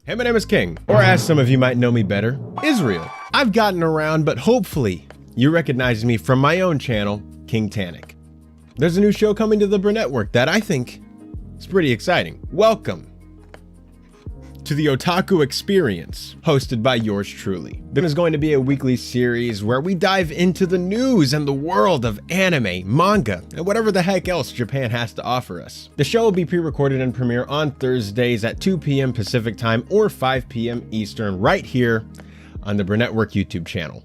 Hey, my name is King, or as some of you might know me better, Israel. I've gotten around, but hopefully you recognize me from my own channel, King Tannic. There's a new show coming to the Burnettwork that I think is pretty exciting. Welcome to the Otaku Experience, hosted by yours truly. There is going to be a weekly series where we dive into the news and the world of anime, manga, and whatever the heck else Japan has to offer us. The show will be pre-recorded and premiere on Thursdays at 2 p.m. Pacific Time or 5 p.m. Eastern right here on the Burnettwork YouTube channel.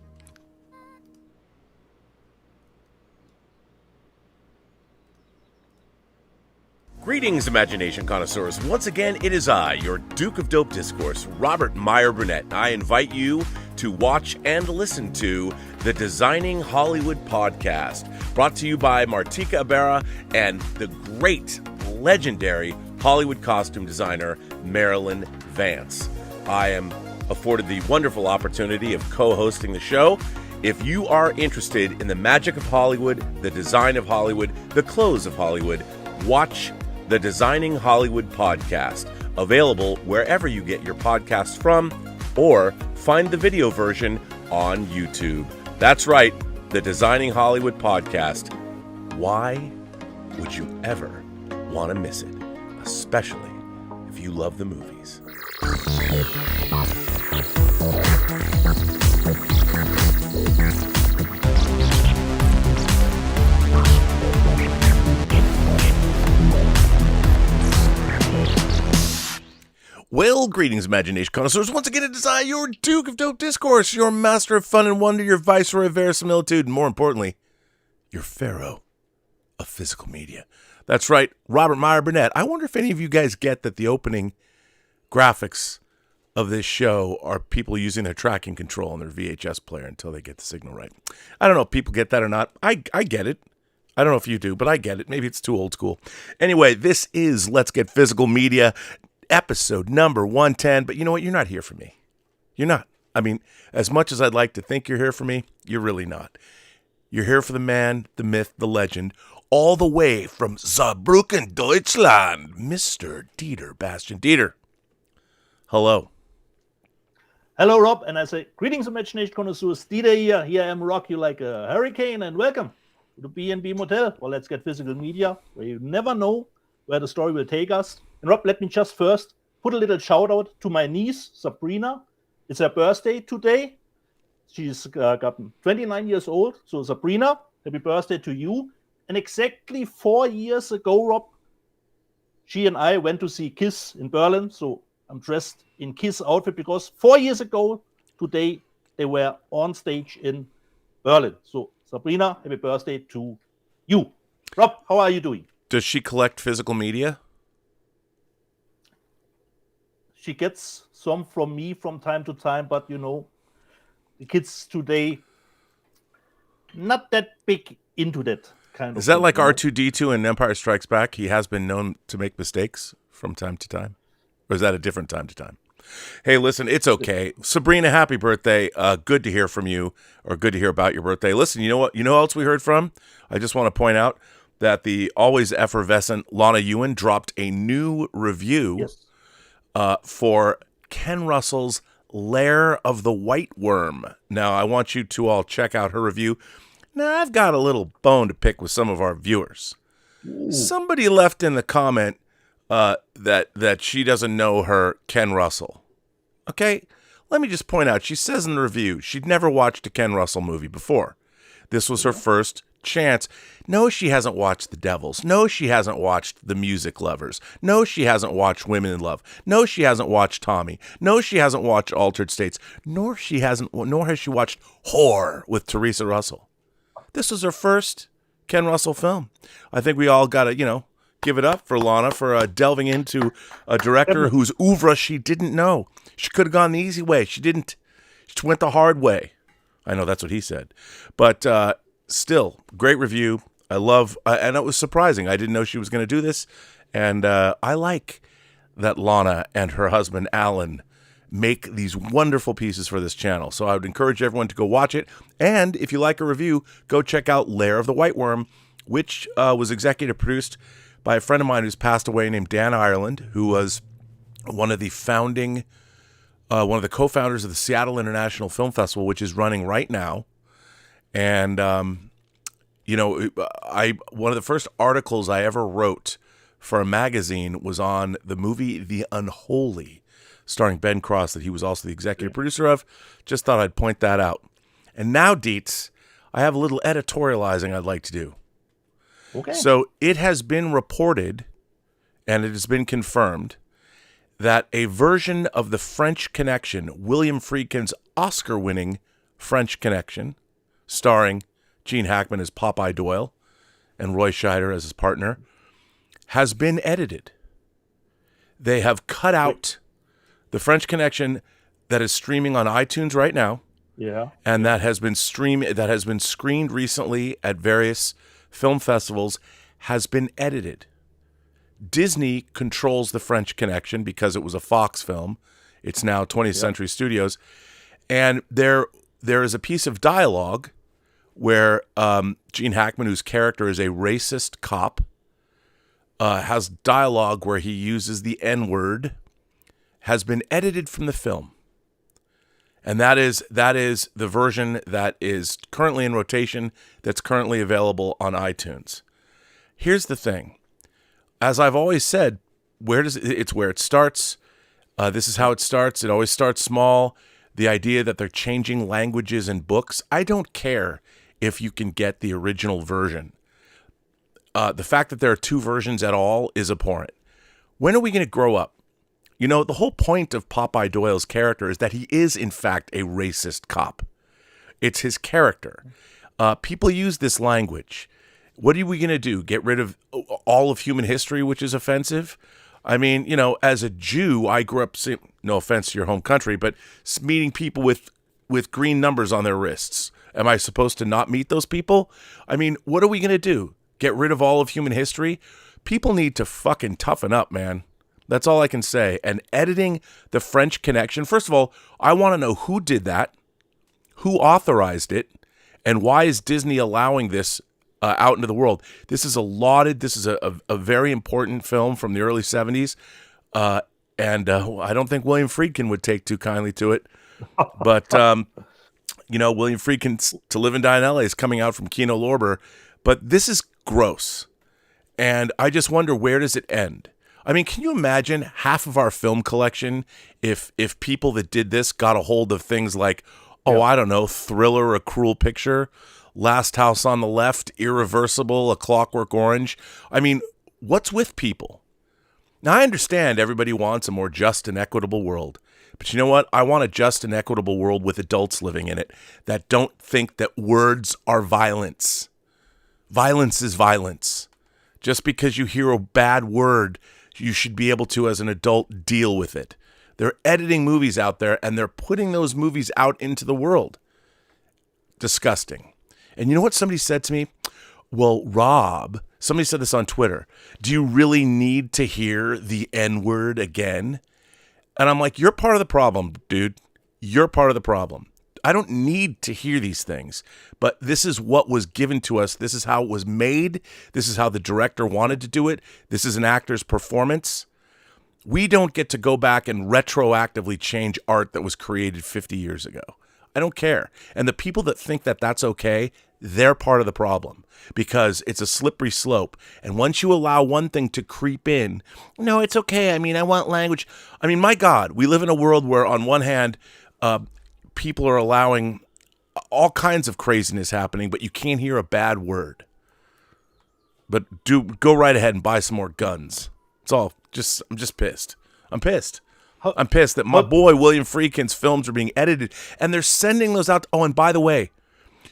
Greetings, imagination connoisseurs. Once again, it is I, your Duke of Dope Discourse, Robert Meyer Burnett. I invite you to watch and listen to the Designing Hollywood podcast, brought to you by Martika Ibarra and the great, legendary Hollywood costume designer, Marilyn Vance. I am afforded the wonderful opportunity of co-hosting the show. If you are interested in the magic of Hollywood, the design of Hollywood, the clothes of Hollywood, watch the Designing Hollywood podcast, available wherever you get your podcasts from, or find the video version on YouTube. That's right, the Designing Hollywood podcast. Why would you ever want to miss it? Especially if you love the movies. Well, greetings, imagination connoisseurs. Once again, it is I, your Duke of Dope Discourse, your master of fun and wonder, your viceroy of verisimilitude, and more importantly, your pharaoh of physical media. That's right, Robert Meyer Burnett. I wonder if any of you guys get that the opening graphics of this show are people using their tracking control on their VHS player until they get the signal right. I don't know if people get that or not. I get it. I don't know if you do, but I get it. Maybe it's too old school. Anyway, this is Let's Get Physical Media, episode number 110, but you know what? You're not here for me. You're not. I mean, as much as I'd like to think you're here for me, you're really not. You're here for the man, the myth, the legend, all the way from Saarbrücken, Deutschland, Mr. Dieter, Bastian. Dieter, hello. Hello, Rob, and I say, greetings, imagination connoisseurs. Dieter here. Here I am, rock you like a hurricane, and welcome to the B&B Motel, or Let's Get Physical Media, where you never know where the story will take us. And Rob, let me just first put a little shout out to my niece, Sabrina. It's her birthday today. She's gotten 29 years old. So Sabrina, happy birthday to you. And exactly 4 years ago, Rob, she and I went to see Kiss in Berlin. So I'm dressed in Kiss outfit because 4 years ago today, they were on stage in Berlin. So Sabrina, happy birthday to you. Rob, how are you doing? Does she collect physical media? She gets some from me from time to time, but you know, the kids today not that big into that kind of Is that thing, like you know? R2-D2 in Empire Strikes Back? He has been known to make mistakes from time to time? Or is that a different time to time? Hey, listen, it's okay. Sabrina, happy birthday. Good to hear from you, or good to hear about your birthday. Listen, you know what? You know who else we heard from? I just want to point out that the always effervescent Lana Ewan dropped a new review. Yes. For Ken Russell's Lair of the White Worm. Now, I want you to all check out her review. Now, I've got a little bone to pick with some of our viewers. Ooh. Somebody left in the comment that she doesn't know her Ken Russell. Okay, let me just point out, she says in the review she'd never watched a Ken Russell movie before. This was her first chance. No, she hasn't watched The Devils. No, she hasn't watched The Music Lovers. No, she hasn't watched Women in Love. No, she hasn't watched Tommy. No, she hasn't watched Altered States. Nor has she watched Whore with Teresa Russell. This was her first Ken Russell film. I think we all got to, give it up for Lana for delving into a director whose oeuvre she didn't know. She could have gone the easy way. She didn't. She went the hard way. I know that's what he said. But still, great review. I love, and it was surprising. I didn't know she was going to do this. And I like that Lana and her husband, Alan, make these wonderful pieces for this channel. So I would encourage everyone to go watch it. And if you like a review, go check out Lair of the White Worm, which was executive produced by a friend of mine who's passed away named Dan Ireland, who was one of the founding one of the co-founders of the Seattle International Film Festival, which is running right now. And, one of the first articles I ever wrote for a magazine was on the movie The Unholy, starring Ben Cross, that he was also the executive producer of. Just thought I'd point that out. And now, Dietz, I have a little editorializing I'd like to do. Okay. So it has been reported, and it has been confirmed, that a version of The French Connection, William Friedkin's Oscar-winning French Connection, starring Gene Hackman as Popeye Doyle and Roy Scheider as his partner, has been edited. They have cut out The French Connection that is streaming on iTunes right now. Yeah. And that has been screened recently at various film festivals, has been edited. Disney controls The French Connection because it was a Fox film. It's now 20th Century Studios. And there is a piece of dialogue where Gene Hackman, whose character is a racist cop, has dialogue where he uses the N-word, has been edited from the film. And that is the version that is currently in rotation, that's currently available on iTunes. Here's the thing. As I've always said, it's where it starts. This is how it starts. It always starts small. The idea that they're changing languages in books, I don't care if you can get the original version. The fact that there are two versions at all is abhorrent. When are we going to grow up? You know, the whole point of Popeye Doyle's character is that he is, in fact, a racist cop. It's his character. People use this language. What are we going to do? Get rid of all of human history, which is offensive? I mean, you know, as a Jew, I grew up, no offense to your home country, but meeting people with green numbers on their wrists. Am I supposed to not meet those people? I mean, what are we going to do? Get rid of all of human history? People need to fucking toughen up, man. That's all I can say. And editing The French Connection, first of all, I want to know who did that, who authorized it, and why is Disney allowing this out into the world. This is a very important film from the early 70s, and I don't think William Friedkin would take too kindly to it. But, William Friedkin's To Live and Die in L.A. is coming out from Kino Lorber, but this is gross. And I just wonder, where does it end? I mean, can you imagine half of our film collection if people that did this got a hold of things like, I don't know, Thriller, A Cruel Picture, Last House on the Left, Irreversible, A Clockwork Orange? I mean, what's with people? Now, I understand everybody wants a more just and equitable world. But you know what? I want a just and equitable world with adults living in it that don't think that words are violence. Violence is violence. Just because you hear a bad word, you should be able to, as an adult, deal with it. They're editing movies out there, and they're putting those movies out into the world. Disgusting. And you know what somebody said to me? Well, Rob, somebody said this on Twitter. Do you really need to hear the N-word again? And I'm like, you're part of the problem, dude. You're part of the problem. I don't need to hear these things, but this is what was given to us. This is how it was made. This is how the director wanted to do it. This is an actor's performance. We don't get to go back and retroactively change art that was created 50 years ago. I don't care. And the people that think that that's okay, they're part of the problem, because it's a slippery slope. And once you allow one thing to creep in, no, it's okay. I mean, I want language. I mean, my God, we live in a world where on one hand, people are allowing all kinds of craziness happening, but you can't hear a bad word. But go right ahead and buy some more guns. It's all I'm just pissed. I'm pissed. I'm pissed that my boy William Friedkin's films are being edited, and they're sending those out. Oh, and by the way,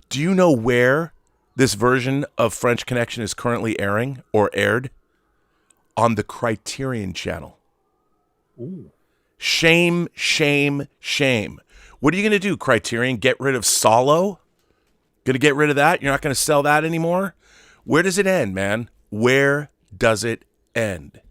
do you know where this version of French Connection is currently airing or aired? On the Criterion Channel. Ooh. Shame, shame, shame. What are you going to do, Criterion? Get rid of Solo? Going to get rid of that? You're not going to sell that anymore? Where does it end, man? Where does it end?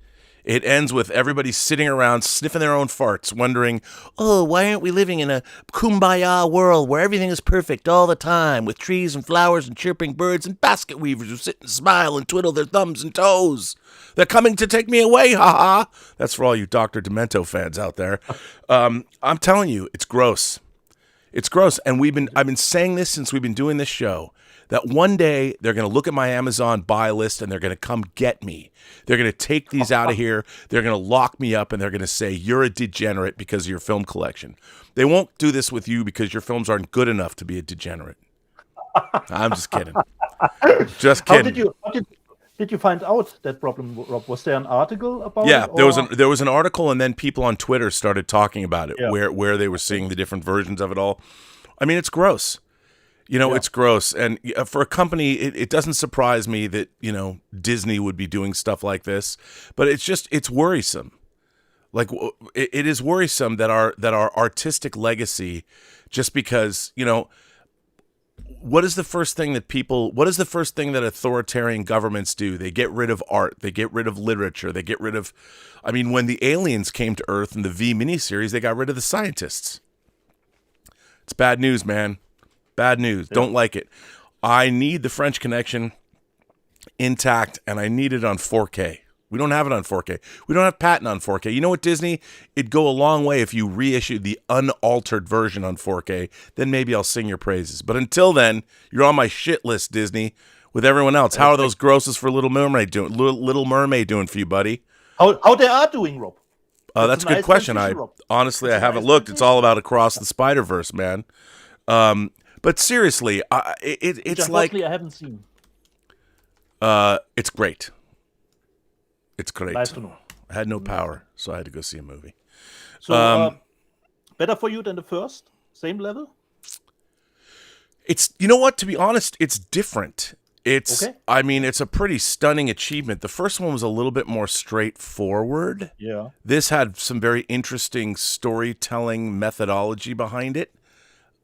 It ends with everybody sitting around sniffing their own farts, wondering, oh, why aren't we living in a kumbaya world where everything is perfect all the time with trees and flowers and chirping birds and basket weavers who sit and smile and twiddle their thumbs and toes? They're coming to take me away, haha. That's for all you Dr. Demento fans out there. I'm telling you, it's gross. It's gross. And I've been saying this since we've been doing this show, that one day they're going to look at my Amazon buy list and they're going to come get me. They're going to take these out of here. They're going to lock me up and they're going to say, you're a degenerate because of your film collection. They won't do this with you because your films aren't good enough to be a degenerate. I'm just kidding. Just kidding. Did you find out that problem, Rob? Was there an article about it? Yeah, there was an article, and then people on Twitter started talking about it, where they were seeing the different versions of it all. I mean, it's gross. It's gross. And for a company, it doesn't surprise me that, Disney would be doing stuff like this. But it's worrisome. Like, it is worrisome that our artistic legacy, just because, what is the first thing that authoritarian governments do? They get rid of art. They get rid of literature. They get rid of, when the aliens came to Earth in the V miniseries, they got rid of the scientists. It's bad news, man. Bad news. Don't like it. I need the French Connection intact, and I need it on 4K. We don't have it on 4K. We don't have patent on 4K. You know what, Disney? It'd go a long way if you reissued the unaltered version on 4K. Then maybe I'll sing your praises. But until then, you're on my shit list, Disney, with everyone else. How are those grosses for Little Mermaid doing? Little Mermaid doing for you, buddy? How they are doing, Rob? That's a good question. I haven't looked. It's all about Across the Spider-Verse, man. But seriously, it's like I haven't seen. It's great. It's great. Nice to know. I had no power, so I had to go see a movie. So better for you than the first? Same level? It's, you know what? To be honest, it's different. It's, okay. It's a pretty stunning achievement. The first one was a little bit more straightforward. Yeah. This had some very interesting storytelling methodology behind it.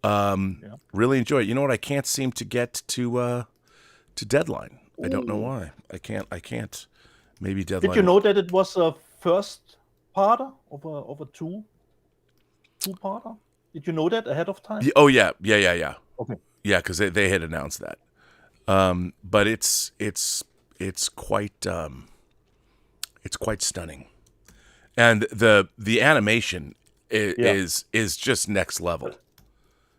Really enjoy it. You know what? I can't seem to get to Deadline. I don't know why. I can't. Maybe Deadline. Did you know that it was a first parter of a two-parter? Did you know that ahead of time? Oh yeah. Okay. Yeah, because they had announced that. But it's quite stunning, and the animation is just next level.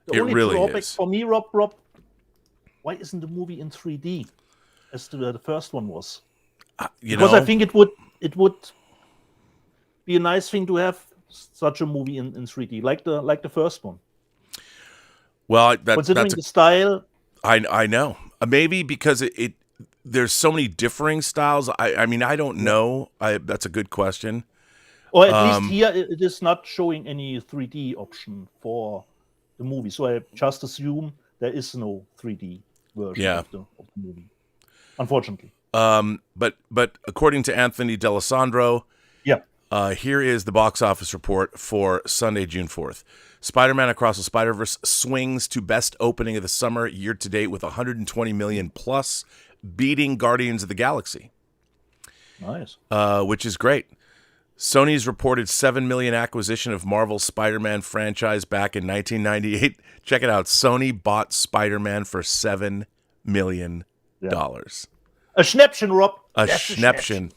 The only drawback for me, Rob, why isn't the movie in 3D as the first one was? Because I think it would be a nice thing to have such a movie in 3D, like the first one. Well, considering the style, I know. Maybe because there's so many differing styles. I don't know. That's a good question. Or at least here it is not showing any 3D option for the movie, so I just assume there is no 3D version of the movie, unfortunately. But according to Anthony D'Alessandro, here is the box office report for Sunday, June 4th. Spider-Man Across the Spider-Verse swings to best opening of the summer year to date with 120 million plus, beating Guardians of the Galaxy. Nice. Which is great. Sony's reported 7 million acquisition of Marvel's Spider-Man franchise back in 1998. Check it out. Sony bought Spider-Man for $7 million. A Schnäppchen, Rob. A Schnäppchen.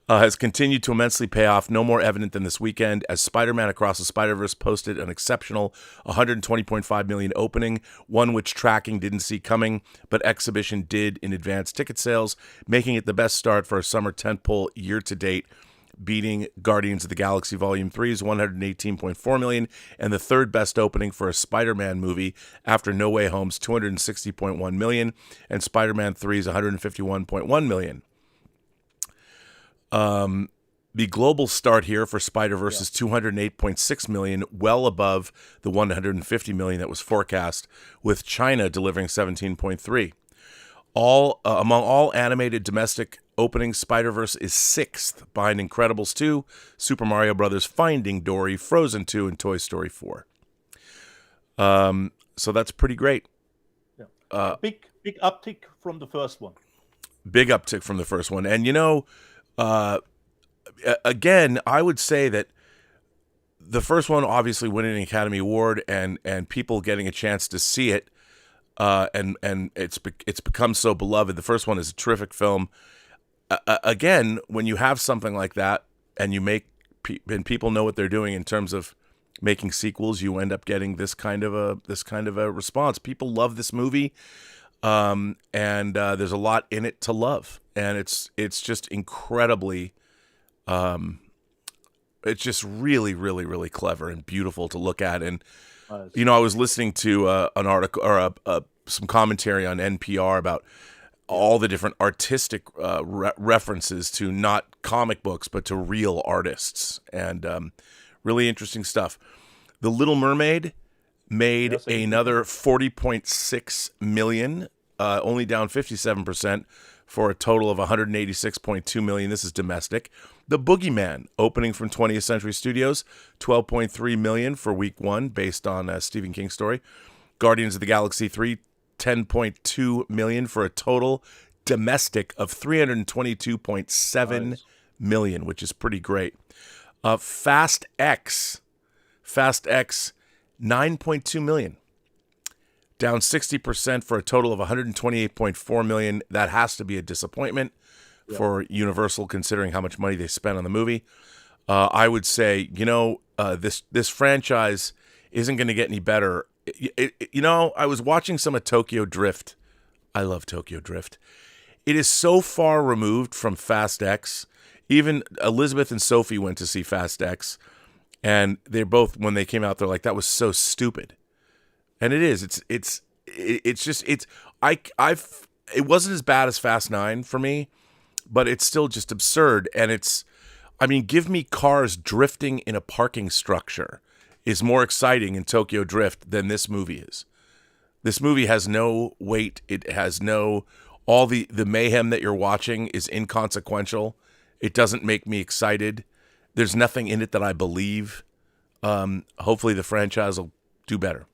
Has continued to immensely pay off, no more evident than this weekend, as Spider-Man Across the Spider-Verse posted an exceptional $120.5 million opening, one which tracking didn't see coming, but exhibition did in advance ticket sales, making it the best start for a summer tentpole year-to-date, beating Guardians of the Galaxy Volume 3's $118.4 million, and the third best opening for a Spider-Man movie after No Way Home's $260.1 million, and Spider-Man 3's $151.1 million. The global start here for Spider-Verse is $208.6 million, well above the $150 million that was forecast, with China delivering $17.3. Among all animated domestic openings, Spider-Verse is 6th, behind Incredibles 2, Super Mario Bros., Finding Dory, Frozen 2, and Toy Story 4. So that's pretty great. Yeah. Big uptick from the first one. Big uptick from the first one. And, again, I would say that the first one obviously winning an Academy Award and people getting a chance to see it, and it's become so beloved. The first one is a terrific film. Again, when you have something like that and you make and people know what they're doing in terms of making sequels, you end up getting this kind of a response. People love this movie, and there's a lot in it to love, and it's just incredibly, it's just really, really, really clever and beautiful to look at. And Nice. you know, I was listening to an article or some commentary on NPR about all the different artistic references to not comic books but to real artists, and really interesting stuff. The Little Mermaid made another $40.6 million, only down 57%, for a total of $186.2 million. This is domestic. The Boogeyman, opening from 20th Century Studios, $12.3 million for week one, based on a Stephen King story. Guardians of the Galaxy 3, $10.2 million for a total domestic of $322.7 million, which is pretty great. Fast X, $9.2 million, down 60% for a total of $128.4 million. That has to be a disappointment for Universal, considering how much money they spent on the movie. I would say, this franchise isn't going to get any better. I was watching some of Tokyo Drift. I love Tokyo Drift. It is so far removed from Fast X. Even Elizabeth and Sophie went to see Fast X, and they both, when they came out, they're like, that was so stupid. And it is. It wasn't as bad as Fast 9 for me, but it's still just absurd. And give me cars drifting in a parking structure is more exciting in Tokyo Drift than this movie is. This movie has no weight. It has all the mayhem that you're watching is inconsequential. It doesn't make me excited. There's nothing in it that I believe. Hopefully the franchise will do better.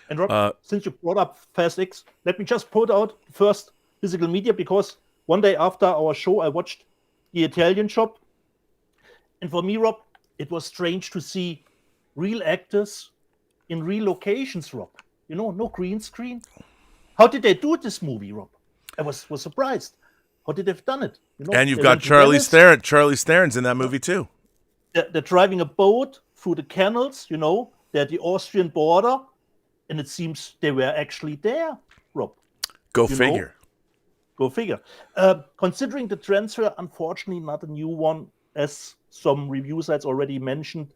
And Rob, since you brought up Fast X, let me just put out first physical media, because one day after our show, I watched The Italian Shop. And for me, Rob, it was strange to see real actors in real locations, Rob. No green screen. How did they do this movie, Rob? I was surprised. How did they have done it? And you've got Charlize Theron. Charlize Theron's in that movie too. They're driving a boat through the canals, they're at the Austrian border, and it seems they were actually there, Rob. Go figure. Go figure. Considering the transfer, unfortunately not a new one, as some review sites already mentioned.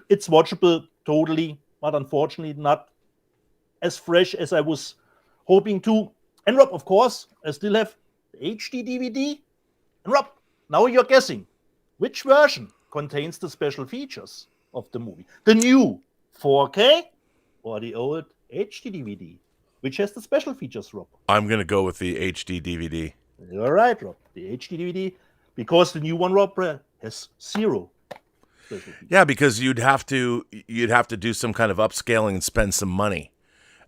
It's watchable totally, but unfortunately not as fresh as I was hoping to. And Rob, of course, I still have the HD DVD. And Rob, now you're guessing which version contains the special features of the movie. The new 4K or the old HD DVD? Which has the special features, Rob? I'm going to go with the HD DVD. You're right, Rob. The HD DVD, because the new one, Rob, has 0 special features. Yeah, because you'd have to do some kind of upscaling and spend some money.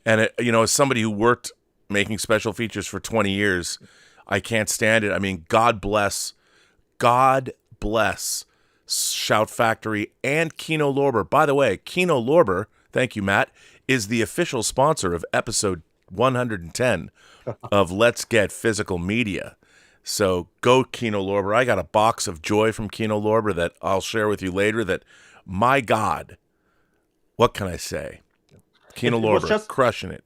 And as somebody who worked making special features for 20 years, I can't stand it. I mean, God bless Shout Factory and Kino Lorber. By the way, Kino Lorber, thank you, Matt, is the official sponsor of episode 110 of Let's Get Physical Media. So go Kino Lorber. I got a box of joy from Kino Lorber that I'll share with you later that, my God, what can I say? Kino Lorber, crushing it.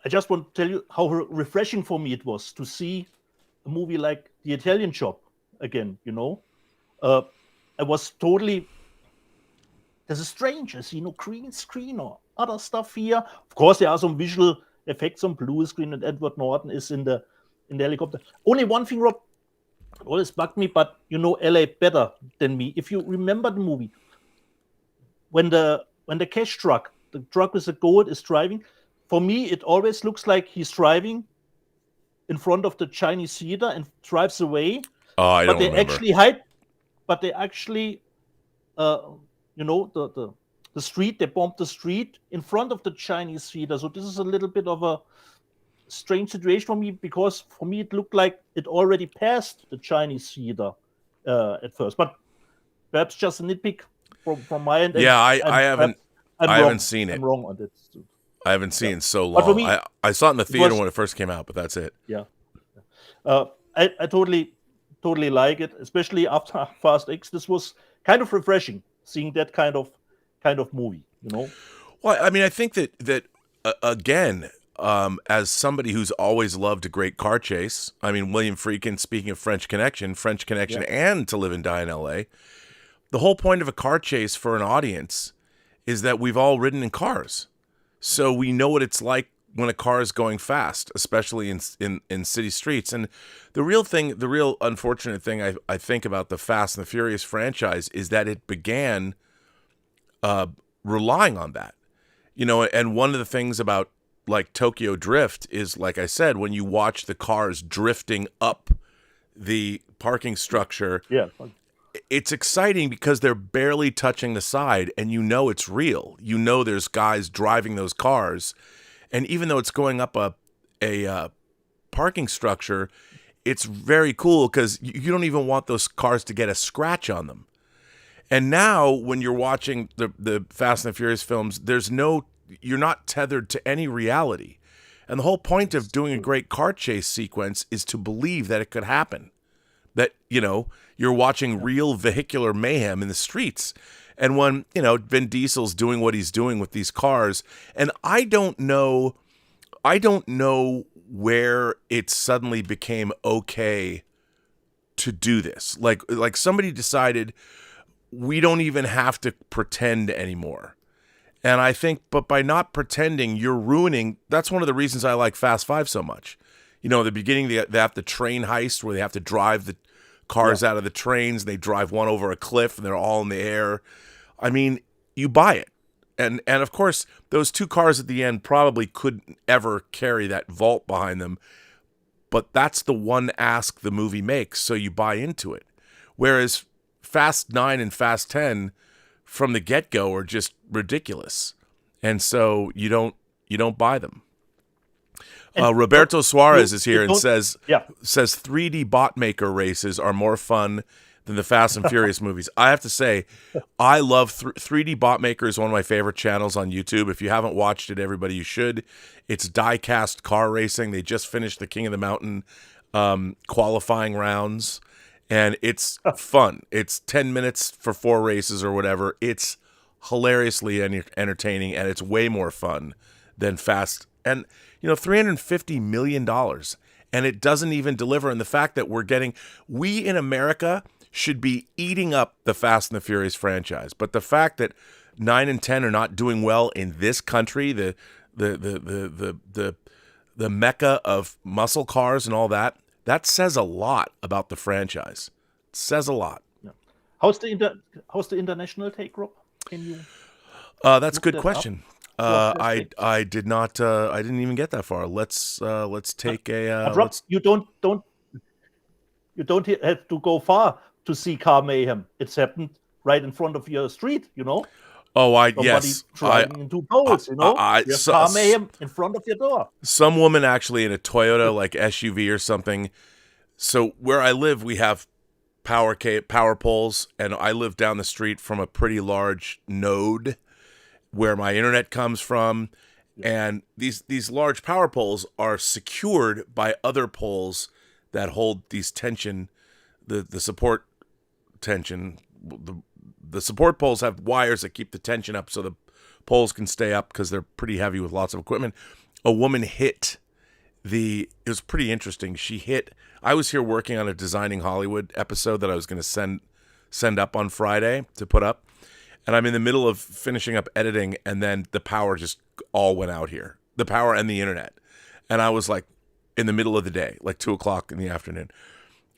I just want to tell you how refreshing for me it was to see a movie like The Italian Shop again, I was totally... There's a strange, I see no green screen or other stuff here. Of course, there are some visual effects on blue screen, and Edward Norton is in the helicopter. Only one thing, Rob, always bugged me, but you know LA better than me. If you remember the movie, when the cash truck, the truck with the gold, is driving, for me it always looks like he's driving in front of the Chinese theater and drives away. Oh, I don't remember. But they actually, the street, they bombed the street in front of the Chinese theater. So this is a little bit of a strange situation for me, because for me it looked like it already passed the Chinese theater at first. But perhaps just a nitpick from my end. Yeah, I haven't seen it. I'm wrong on that. I haven't seen so But for long. me, I saw it in the theater when it first came out, but that's it. Yeah. I totally like it, especially after Fast X. This was kind of refreshing seeing that kind of movie, you know. Well, I mean, I think that again, as somebody who's always loved a great car chase, I mean, William Friedkin, speaking of French Connection, and To Live and Die in L.A., the whole point of a car chase for an audience is that we've all ridden in cars. So we know what it's like when a car is going fast, especially in city streets. And the real unfortunate thing I think about the Fast and the Furious franchise is that it began relying on that. You know, and one of the things about like Tokyo Drift is, like I said, when you watch the cars drifting up the parking structure, it's exciting because they're barely touching the side and you know it's real. You know there's guys driving those cars. And even though it's going up a parking structure, it's very cool because you don't even want those cars to get a scratch on them. And now when you're watching the Fast and the Furious films, you're not tethered to any reality. And the whole point of doing a great car chase sequence is to believe that it could happen. That, you know, you're watching real vehicular mayhem in the streets. And when, you know, Vin Diesel's doing what he's doing with these cars, and I don't know where it suddenly became okay to do this. Like somebody decided we don't even have to pretend anymore. And I think, but by not pretending, you're ruining. That's one of the reasons I like Fast 5 so much. You know, at the beginning, they have the train heist where they have to drive the cars out of the trains. They drive one over a cliff and they're all in the air. I mean, you buy it. And of course, those two cars at the end probably couldn't ever carry that vault behind them. But that's the one ask the movie makes, so you buy into it. Whereas Fast 9 and Fast 10 from the get-go are just ridiculous. And so you don't buy them. Roberto Suarez is here and says 3D bot maker races are more fun than the Fast and Furious movies. I have to say, I love 3D bot maker is one of my favorite channels on YouTube. If you haven't watched it, everybody, you should. It's die-cast car racing. They just finished the King of the Mountain qualifying rounds, and it's fun. It's 10 minutes for 4 races or whatever. It's hilariously entertaining, and it's way more fun than Fast. And, you know, $350 million, and it doesn't even deliver. And the fact that we in America should be eating up the Fast and the Furious franchise. But the fact that 9 and 10 are not doing well in this country, the mecca of muscle cars and all that says a lot about the franchise. It says a lot. Yeah. How's the international take, Rob? Can you? That's a good question. I did not. I didn't even get that far. Let's take a. Rob, you don't have to go far to see car mayhem. It's happened right in front of your street, you know. Oh, Somebody driving into poles, you know. Car mayhem in front of your door. Some woman actually in a Toyota like SUV or something. So where I live, we have power poles, and I live down the street from a pretty large node where my internet comes from, and these large power poles are secured by other poles that hold these tension, the support tension. The support poles have wires that keep the tension up so the poles can stay up because they're pretty heavy with lots of equipment. A woman hit it was pretty interesting. I was here working on a Designing Hollywood episode that I was going to send up on Friday to put up. And I'm in the middle of finishing up editing, and then the power just all went out here. The power and the internet. And I was like in the middle of the day, like 2:00 in the afternoon.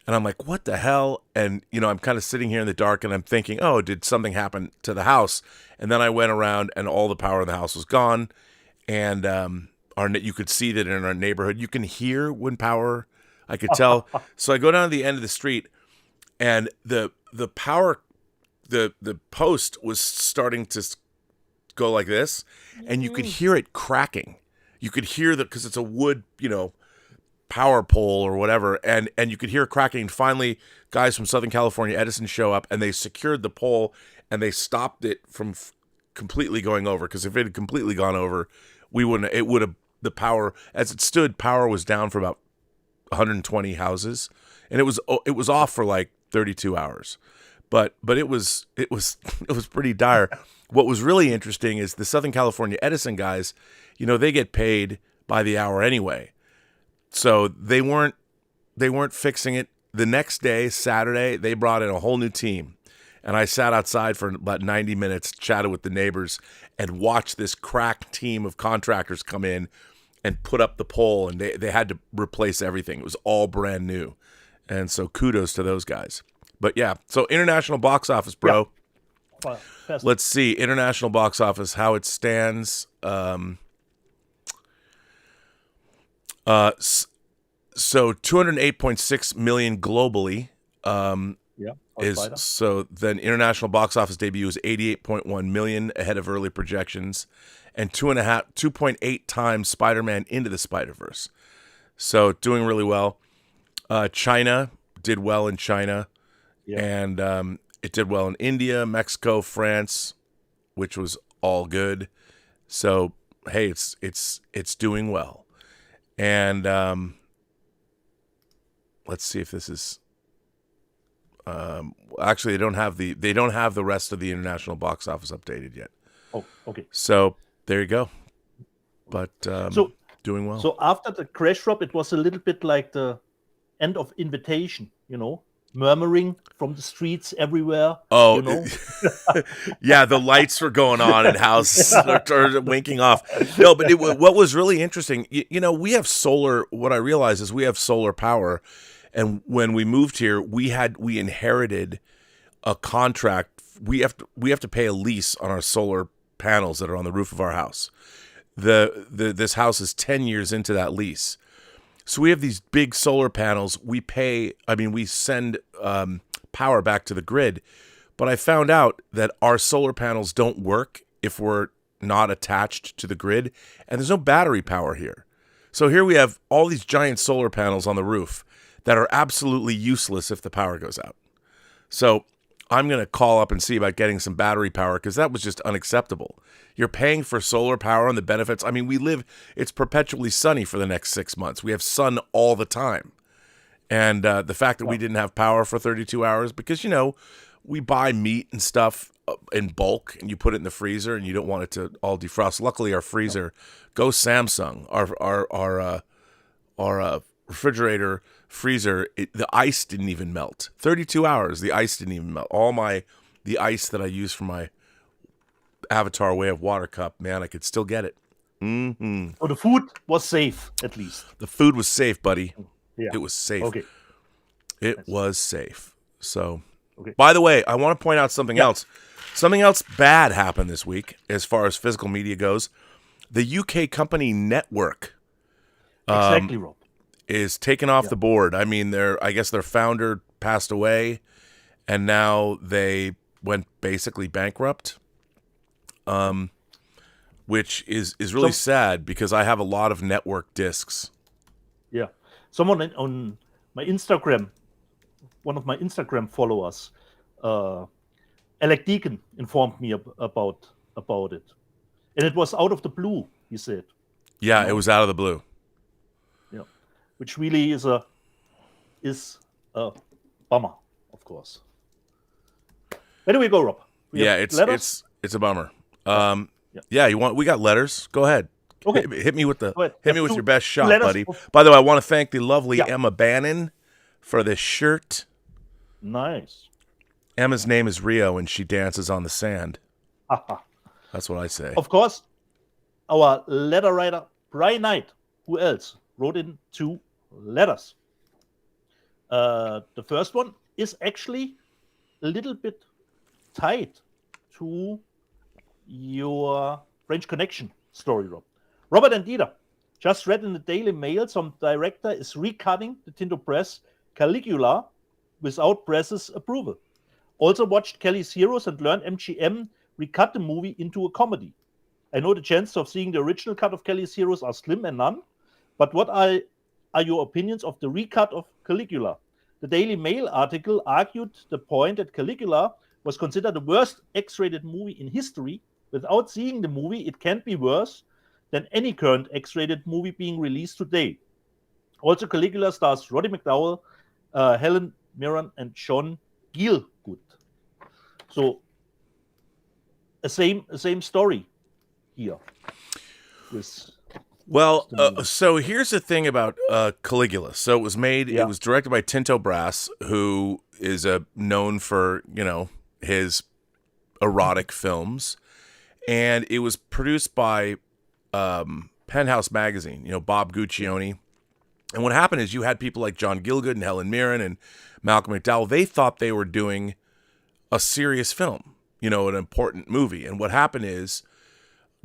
And I'm like, what the hell? And, you know, I'm kind of sitting here in the dark, and I'm thinking, oh, did something happen to the house? And then I went around, and all the power in the house was gone. And you could see that in our neighborhood. You can hear when power, I could tell. So I go down to the end of the street, and the power, the post was starting to go like this, and you could hear it cracking. You could hear because it's a wood, you know, power pole or whatever, and you could hear cracking. And finally, guys from Southern California Edison show up, and they secured the pole, and they stopped it from completely going over. Because if it had completely gone over, we wouldn't. It would have, the power as it stood. Power was down for about 120 houses, and it was off for like 32 hours. But it was pretty dire. What was really interesting is the Southern California Edison guys. They get paid by the hour anyway. So they weren't fixing it. The next day, Saturday, they brought in a whole new team. And I sat outside for about 90 minutes, chatted with the neighbors, and watched this crack team of contractors come in and put up the pole. And they had to replace everything. It was all brand new. And so kudos to those guys. But yeah, so international box office, bro. Yeah. Well, let's see, international box office, how it stands. So 208.6 million globally. So then international box office debut is 88.1 million, ahead of early projections, and 2.8 times Spider-Man Into the Spider-Verse. So doing really well. China did well in China, and it did well in India, Mexico, France, which was all good. So hey, it's doing well. And let's see if this is. Actually, they don't have the rest of the international box office updated yet. Oh, okay. So there you go. But so doing well. So after the crash drop, it was a little bit like the end of Invitation, murmuring from the streets everywhere. Oh, yeah, the lights were going on in houses or winking off. No, but what was really interesting, we have solar. What I realized is we have solar power, and when we moved here, we inherited a contract. We have to pay a lease on our solar panels that are on the roof of our house. This house is 10 years into that lease. So we have these big solar panels. We send power back to the grid. But I found out that our solar panels don't work if we're not attached to the grid. And there's no battery power here. So here we have all these giant solar panels on the roof that are absolutely useless if the power goes out. So I'm going to call up and see about getting some battery power, because that was just unacceptable. You're paying for solar power and the benefits. It's perpetually sunny for the next 6 months. We have sun all the time. And the fact that we didn't have power for 32 hours, because, we buy meat and stuff in bulk and you put it in the freezer and you don't want it to all defrost. Luckily, our freezer, go Samsung, our refrigerator freezer, the ice didn't even melt. 32 hours, the ice didn't even melt. The ice that I use for my Avatar Way of Water cup, man, I could still get it. Mm-hmm. Oh, the food was safe, at least. The food was safe, buddy. Yeah. It was safe. Okay. It was safe. So, by the way, I want to point out something else. Something else bad happened this week as far as physical media goes. The UK company Burnettwork Exactly, Rob. is taken off the board. I guess their founder passed away, and now they went basically bankrupt. Which is really sad, because I have a lot of network discs. Yeah. Someone on my Instagram, one of my Instagram followers, Alec Deacon, informed me about it. And it was out of the blue, he said. Yeah, it was out of the blue. Yeah. Which really is a bummer, of course. Where do we go, Rob? It's a bummer. We got letters. Go ahead. Okay. Hit me with your best shot, letters. buddy. By the way, I want to thank the lovely Emma Bannon for this shirt. Nice. Emma's name is Rio, and she dances on the sand. That's what I say. Of course, our letter writer, Brian Knight, who else, wrote in 2 letters. The first one is actually a little bit tied to your French Connection story, Rob. Robert and Dieter, just read in the Daily Mail some director is recutting the Tinto Press Caligula without press's approval. Also watched Kelly's Heroes and learned MGM recut the movie into a comedy. I know the chances of seeing the original cut of Kelly's Heroes are slim and none, but what I are your opinions of the recut of Caligula? The Daily Mail article argued the point that Caligula was considered the worst X-rated movie in history. Without seeing the movie, it can't be worse than any current X-rated movie being released today. Also, Caligula stars Roddy McDowell, Helen Mirren, and John Gielgud. So, a same story here. Well, so here's the thing about Caligula. So it was made. Yeah. It was directed by Tinto Brass, who is known for his erotic films, and it was produced by Penthouse Magazine. Bob Guccione. And what happened is you had people like John Gielgud and Helen Mirren and Malcolm McDowell. They thought they were doing a serious film, an important movie. And what happened is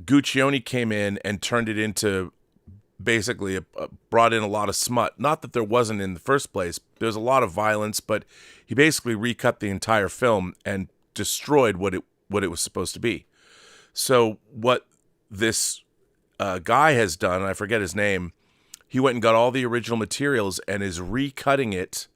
Guccione came in and turned it into basically brought in a lot of smut. Not that there wasn't in the first place. There's a lot of violence, but he basically recut the entire film and destroyed what it was supposed to be. So what this guy has done, and I forget his name, he went and got all the original materials and is recutting it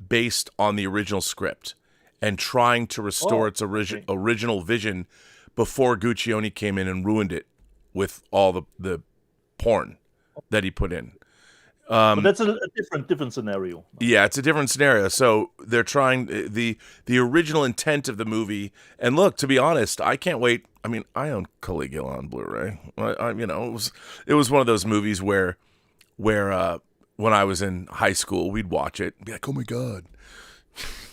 based on the original script and trying to restore its original vision before Guccione came in and ruined it with all the porn that he put in. But that's a different scenario. Yeah, it's a different scenario. So they're trying the original intent of the movie. And look, to be honest, I can't wait. I mean, I own Caligula on Blu-ray. It was one of those movies where when I was in high school, we'd watch it and be like, oh my God,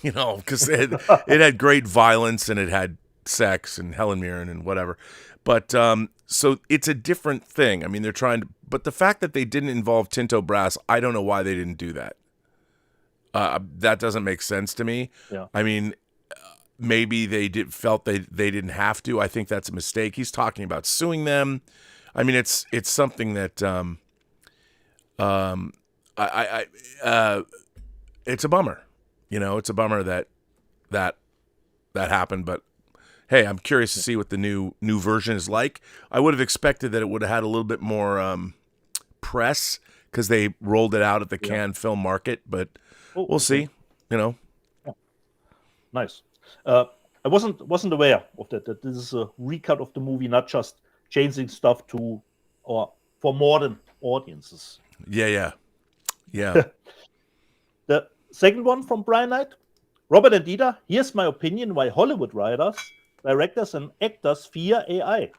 because it had great violence and it had sex and Helen Mirren and whatever. But so it's a different thing. I mean, they're trying to, but the fact that they didn't involve Tinto Brass, I don't know why they didn't do that. That doesn't make sense to me. Yeah. I mean, maybe they felt they didn't have to. I think that's a mistake. He's talking about suing them. I mean, it's something that it's a bummer. It's a bummer that happened, but hey, I'm curious to see what the new version is like. I would have expected that it would have had a little bit more press because they rolled it out at the Cannes Film Market, but we'll see. Yeah. Nice. I wasn't aware of that this is a recut of the movie, not just changing stuff to or for modern audiences. Yeah. The second one from Brian Knight. Robert and Dieter, here's my opinion why Hollywood writers, directors, and actors fear AI.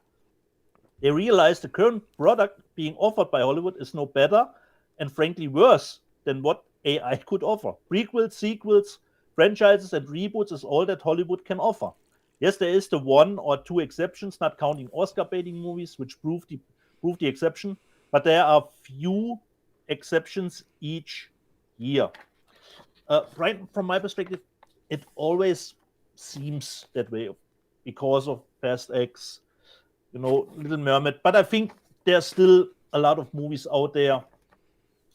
They realize the current product being offered by Hollywood is no better and frankly worse than what AI could offer. Prequels, sequels, franchises, and reboots is all that Hollywood can offer. Yes, there is the one or two exceptions, not counting Oscar-baiting movies, which prove the exception, but there are few exceptions each year. Right from my perspective, it always seems that way because of Fast X, Little Mermaid. But I think there's still a lot of movies out there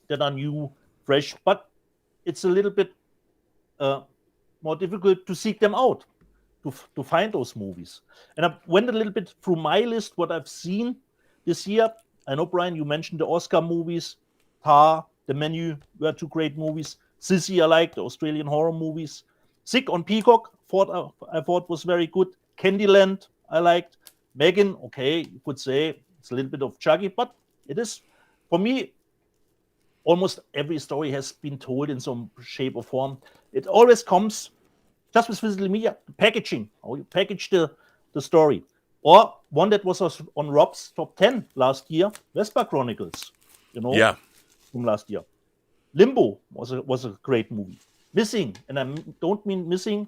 that are new, fresh, but it's a little bit more difficult to seek them out, to find those movies. And I went a little bit through my list, what I've seen this year. I know, Brian, you mentioned the Oscar movies. Tar, The Menu were two great movies. Sissy, I like the Australian horror movies. Sick on Peacock, I thought was very good. Candyland, I liked. Megan, okay, you could say it's a little bit of chuggy, but it is, for me, almost every story has been told in some shape or form. It always comes just with physical media, packaging, how you package the story. Or one that was on Rob's top 10 last year, Vespa Chronicles, from last year. Limbo was a great movie. Missing, and I don't mean missing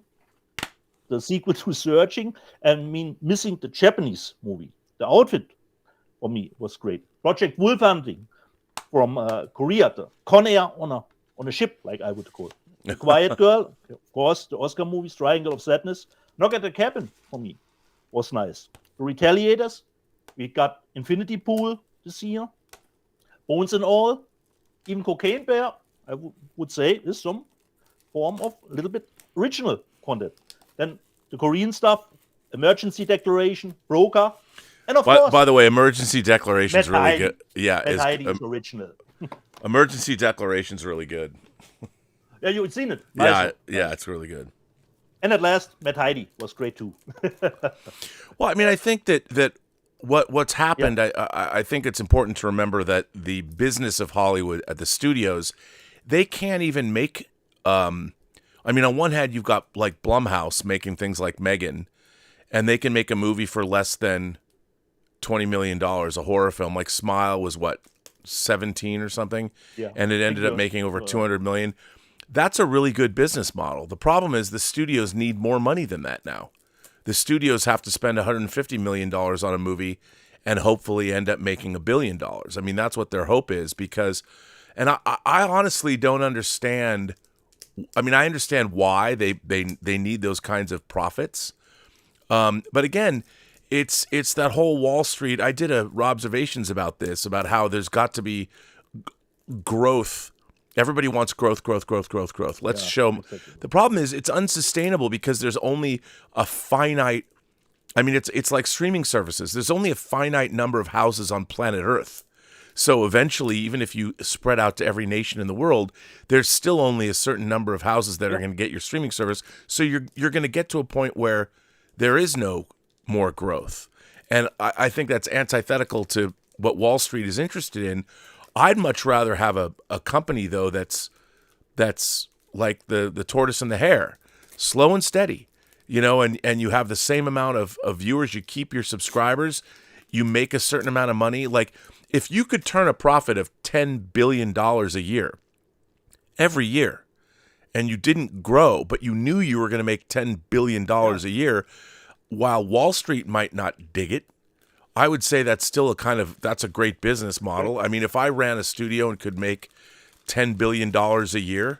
the sequel to Searching, I mean missing the Japanese movie. The outfit, for me, was great. Project Wolf Hunting from Korea, the Con Air on a ship, like I would call it. The Quiet Girl, of course, the Oscar movies, Triangle of Sadness. Knock at the Cabin, for me, was nice. The Retaliators, we got Infinity Pool this year. Bones and All, even Cocaine Bear, I would say, is some form of a little bit original content. Then the Korean stuff, Emergency Declaration, Broker, and of course... By the way, Emergency Declaration is really good. Yeah, Matt Heidi is original. Emergency Declaration's really good. Yeah, you've seen it. Nice. Yeah, it's really good. And at last, Matt Heidi was great too. Well, I mean, I think that what's happened. I think it's important to remember that the business of Hollywood at the studios, they can't even make. I mean, on one hand, you've got like Blumhouse making things like Megan, and they can make a movie for less than $20 million, a horror film. Like Smile was what, 17 or something, and it ended up making over 200 million. That's a really good business model. The problem is the studios need more money than that now. The studios have to spend $150 million on a movie and hopefully end up making $1 billion. I mean, that's what their hope is because, and I honestly don't understand. I mean, I understand why they need those kinds of profits. But again, it's that whole Wall Street. I did observations about this, about how there's got to be growth. Everybody wants growth. Let's show them. Exactly. The problem is it's unsustainable because there's only a finite. I mean, it's like streaming services. There's only a finite number of houses on planet Earth. So eventually, even if you spread out to every nation in the world, there's still only a certain number of houses that are going to get your streaming service. So you're going to get to a point where there is no more growth. And I think that's antithetical to what Wall Street is interested in. I'd much rather have a company, though, that's like the tortoise and the hare, slow and steady, you know, and you have the same amount of viewers. You keep your subscribers. You make a certain amount of money. Like, if you could turn a profit of $10 billion a year, every year, and you didn't grow, but you knew you were going to make $10 billion a year, while Wall Street might not dig it, I would say that's a great business model. I mean, if I ran a studio and could make $10 billion a year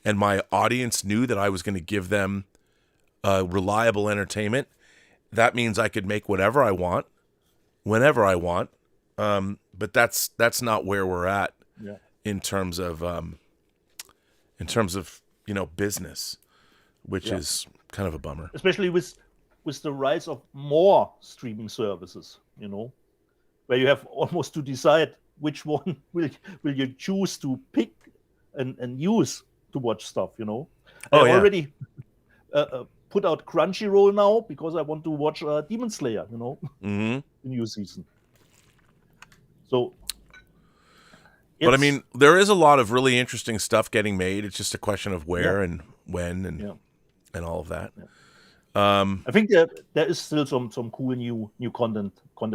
and my audience knew that I was going to give them reliable entertainment, that means I could make whatever I want, whenever I want. But that's not where we're at in terms of you know, business, which is kind of a bummer. Especially with the rise of more streaming services, you know, where you have almost to decide which one will you choose to pick and use to watch stuff, you know. I already put out Crunchyroll now because I want to watch Demon Slayer, you know, the new season. So, but I mean, there is a lot of really interesting stuff getting made. It's just a question of where and when and all of that. Yeah. I think there is still some cool new content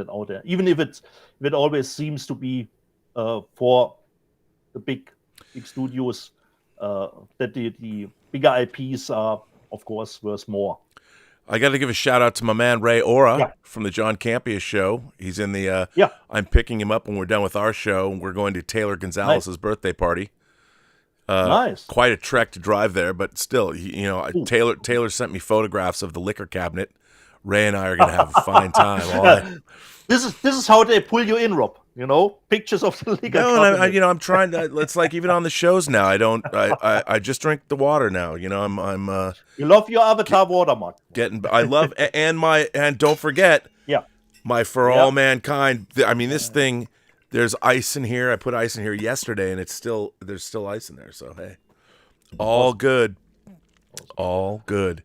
out there, even if it always seems to be for the big studios that the bigger IPs are, of course, worth more. I got to give a shout out to my man Ray Ora from the John Campea show. He's in the I'm picking him up when we're done with our show, and we're going to Taylor Gonzalez's birthday party. Nice. Quite a trek to drive there, but still, you know, Taylor sent me photographs of the liquor cabinet. Ray and I are going to have a fine time. This is how they pull you in, Rob. You know, pictures of the liquor cabinet. I'm trying to. It's like even on the shows now. I just drink the water now. You know, I'm. You love your Avatar watermark. I love and don't forget. My For All Mankind. I mean, this thing. There's ice in here. I put ice in here yesterday, and there's still ice in there. So hey, all good, all good.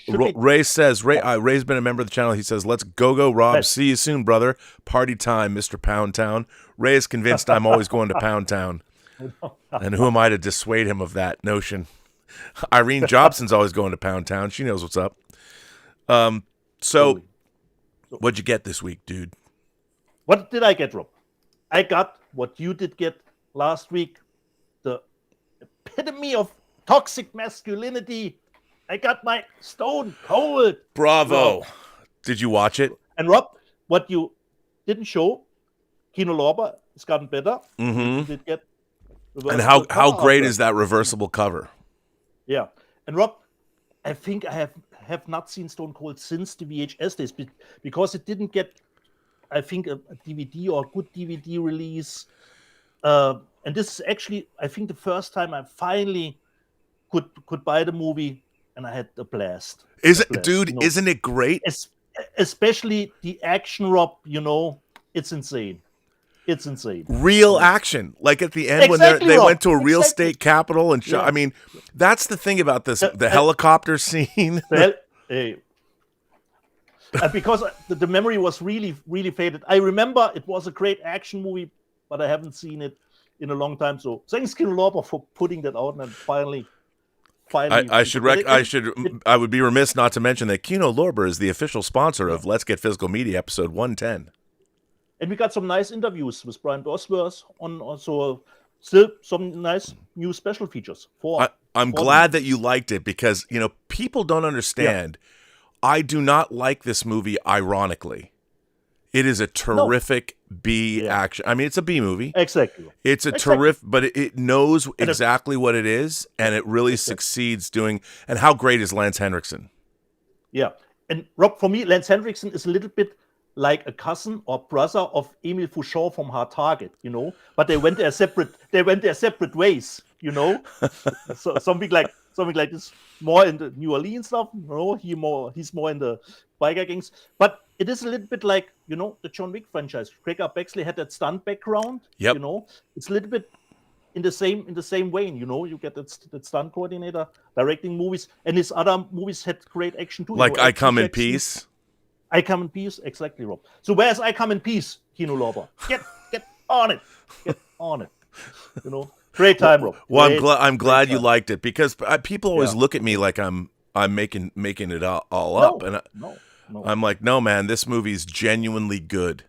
Ray says Ray's been a member of the channel. He says, "Let's go, Rob. See you soon, brother. Party time, Mr. Pound Town." Ray is convinced I'm always going to Pound Town, and who am I to dissuade him of that notion? Irene Jobson's always going to Pound Town. She knows what's up. So, what'd you get this week, dude? What did I get, Rob? I got what you did get last week, the epitome of toxic masculinity. I got my Stone Cold. Bravo. Did you watch it? And Rob, what you didn't show, Kino Lorber has gotten better. Mm-hmm. Did get and how great is that reversible cover? Yeah. And Rob, I think I have not seen Stone Cold since the VHS days because it didn't get, I think, a DVD or a good DVD release. And this is actually, I think, the first time I finally could buy the movie, and I had a blast. Dude, you know, isn't it great? Especially the action, Rob, you know, it's insane. It's insane. Real action, like at the end Exactly, when they Rob. went to a real Exactly. state capitol and shot. Yeah. I mean, that's the thing about this: the helicopter scene. Well, because the memory was really, really faded. I remember it was a great action movie, but I haven't seen it in a long time. So thanks, Kino Lorber, for putting that out, and finally. I would be remiss not to mention that Kino Lorber is the official sponsor of Let's Get Physical Media episode 110. And we got some nice interviews with Brian Bosworth on also still some nice new special features. I'm glad that you liked it because, people don't understand. Yeah. I do not like this movie ironically. It is a terrific B action. I mean, it's a B movie. Exactly. It's a terrific, but it knows exactly what it is, and it really succeeds doing. And how great is Lance Henriksen? Yeah. And Rob, for me, Lance Henriksen is a little bit like a cousin or brother of Emile Fouchon from Hard Target, But they went their separate ways, So something like this, more in the New Orleans stuff. He's more in the biker gangs. But it is a little bit like, the John Wick franchise. Gregor Bexley had that stunt background. Yep. It's a little bit in the same vein, you get that stunt coordinator directing movies, and his other movies had great action too. Like I Come in Peace. I Come in Peace, exactly, Rob. So where's I Come in Peace, Kino Lorber? Get on it. Get on it. Great time, Rob. Well, I'm glad you liked it because people always look at me like I'm making it all up, and no. I'm like, no, man, this movie's genuinely good.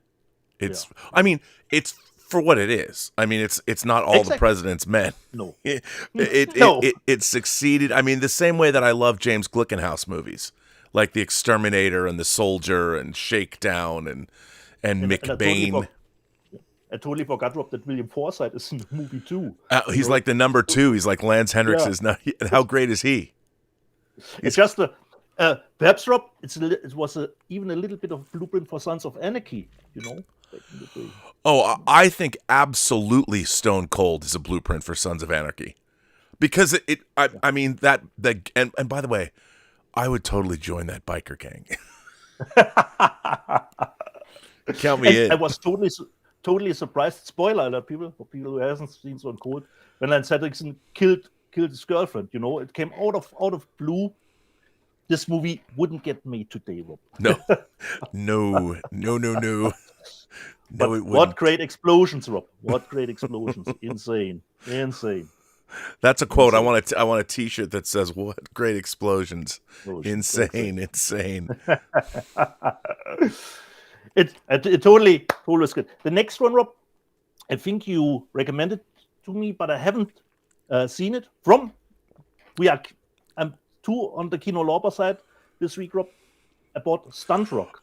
I mean, it's for what it is. I mean, it's not all the President's Men. No, it succeeded. I mean, the same way that I love James Glickenhaus movies, like The Exterminator and The Soldier and Shakedown and McBain. I totally forgot, Rob, that William Forsythe is in the movie too. He's like the number 2. He's like Lance Henriksen. And how great is he? It's just perhaps, Rob, it was even a little bit of blueprint for Sons of Anarchy, back in the day. Oh, I think absolutely Stone Cold is a blueprint for Sons of Anarchy, because I mean that and by the way, I would totally join that biker gang. Count me in. I was totally surprised. Spoiler alert, for people who hasn't seen Stone Cold, when Lance Henriksen killed his girlfriend. It came out of blue. This movie wouldn't get made today, Rob. No. But what great explosions, Rob! What great explosions! Insane. That's a quote. I want a T-shirt that says "What great explosions!" Insane. It totally was good. The next one, Rob, I think you recommended to me, but I haven't seen it. I'm 2 on the Kino Lorber side this week, Rob. I bought Stunt Rock.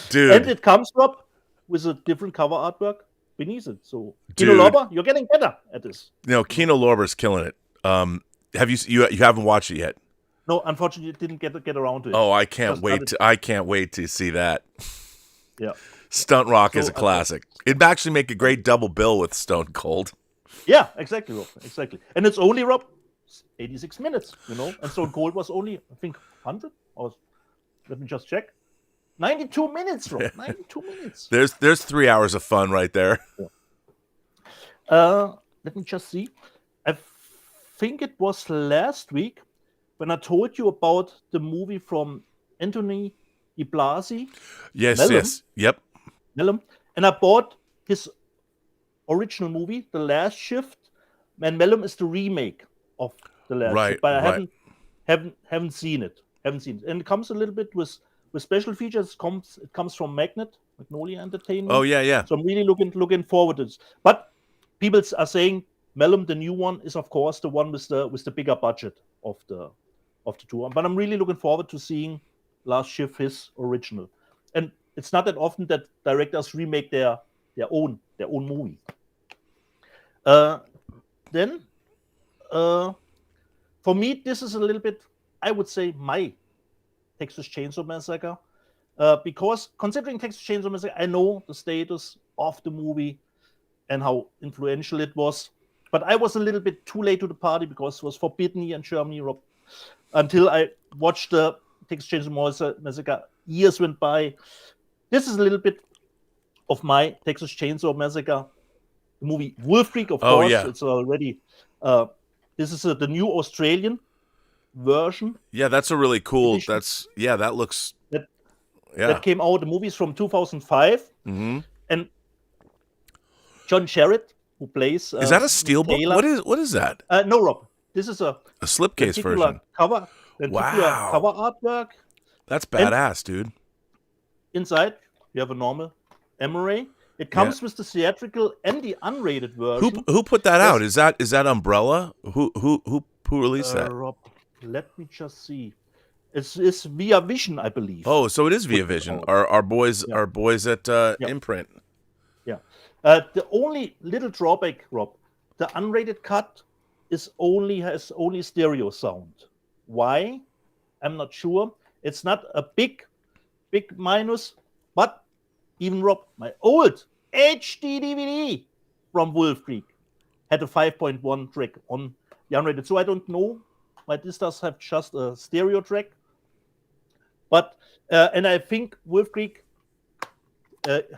Dude. And it comes, Rob, with a different cover artwork beneath it. So, Kino Lorber, you're getting better at this. Kino Lorber's killing it. Have you haven't watched it yet? No, unfortunately, didn't get around to it. Oh, I can't wait to see that. Yeah. Stunt Rock is a classic. It'd actually make a great double bill with Stone Cold. Yeah, exactly, Rob. Exactly. And it's only, Rob, 86 minutes, and Stone Cold was only, I think, 100, or let me just check. 92 minutes, Rob. 92 minutes. There's 3 hours of fun right there. Yeah. Let me just see. I think it was last week when I told you about the movie from Anthony Di Blasi. Yes, Mellum. yes. Yep. Mellum. And I bought his original movie, The Last Shift. And Mellum is the remake of The Last Shift. But I haven't seen it. And it comes a little bit with special features. It comes from Magnolia Entertainment. Oh, yeah. So I'm really looking forward to this. But people are saying Mellum, the new one, is of course the one with the bigger budget of the two. But I'm really looking forward to seeing Last Shift, his original. And it's not that often that directors remake their own movie. Then, for me, this is a little bit, I would say, my Texas Chainsaw Massacre. Because considering Texas Chainsaw Massacre, I know the status of the movie and how influential it was. But I was a little bit too late to the party because it was forbidden here in Germany, Rob. Until I watched the Texas Chainsaw Massacre, years went by. This is a little bit of my Texas Chainsaw Massacre. The movie Wolf Creek, of Oh, course. yeah. It's already. This is the new Australian version. Yeah, that's a really cool. Edition. That looks. That, Yeah. that came out. The movie's from 2005, Mm-hmm. and John Sherritt, who plays. Is that a steelbook? Taylor. What is that? No, Rob. This is a slipcase version. Cover. Wow. Cover artwork. That's badass, dude. Inside, you have a normal MRA. It comes with the theatrical and the unrated version. Who put that out? Is that Umbrella? Who released that? Rob, let me just see. It's Via Vision, I believe. Oh, so it is Via Vision. Our boys at Imprint. Yeah. The only little drawback, Rob, the unrated cut has only stereo sound. Why? I'm not sure. It's not a big minus, but even Rob, my old HD DVD from Wolf Creek had a 5.1 track on the unrated. So I don't know why this does have just a stereo track. But and I think Wolf Creek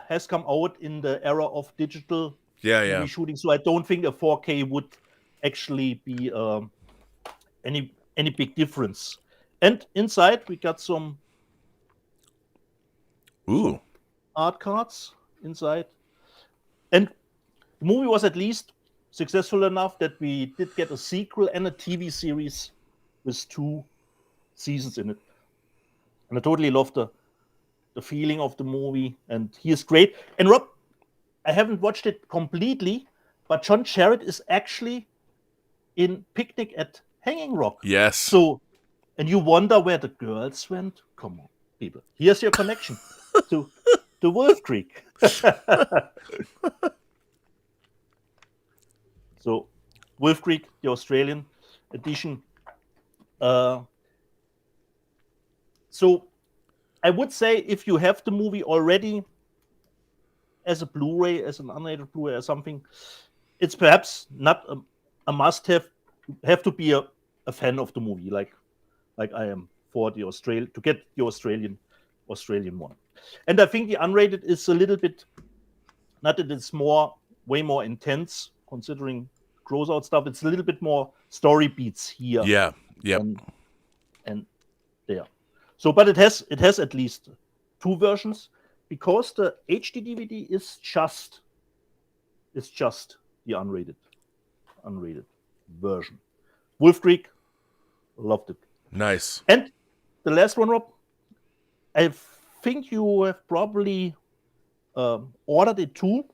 has come out in the era of digital movie shooting. So I don't think a 4K would actually be any big difference. And inside we got some art cards inside. And the movie was at least successful enough that we did get a sequel and a TV series with 2 seasons in it. And I totally love the feeling of the movie, and he is great. And Rob, I haven't watched it completely, but John Sherritt is actually in Picnic at Hanging Rock. Yes. So, and you wonder where the girls went? Come on, people. Here's your connection to Wolf Creek. So, Wolf Creek, the Australian edition. So, I would say if you have the movie already as a Blu-ray, as an unrated Blu-ray or something, it's perhaps not a must-have. You have to be a fan of the movie, like I am for the to get the Australian one. And I think the unrated is a little bit, not that it's way more intense considering gross out stuff. It's a little bit more story beats here. Yeah. Yep. And there. So, but it has at least 2 versions, because the HD DVD is just the unrated version. Wolf Creek, loved it. Nice. And the last one, Rob, I think you have probably ordered it too.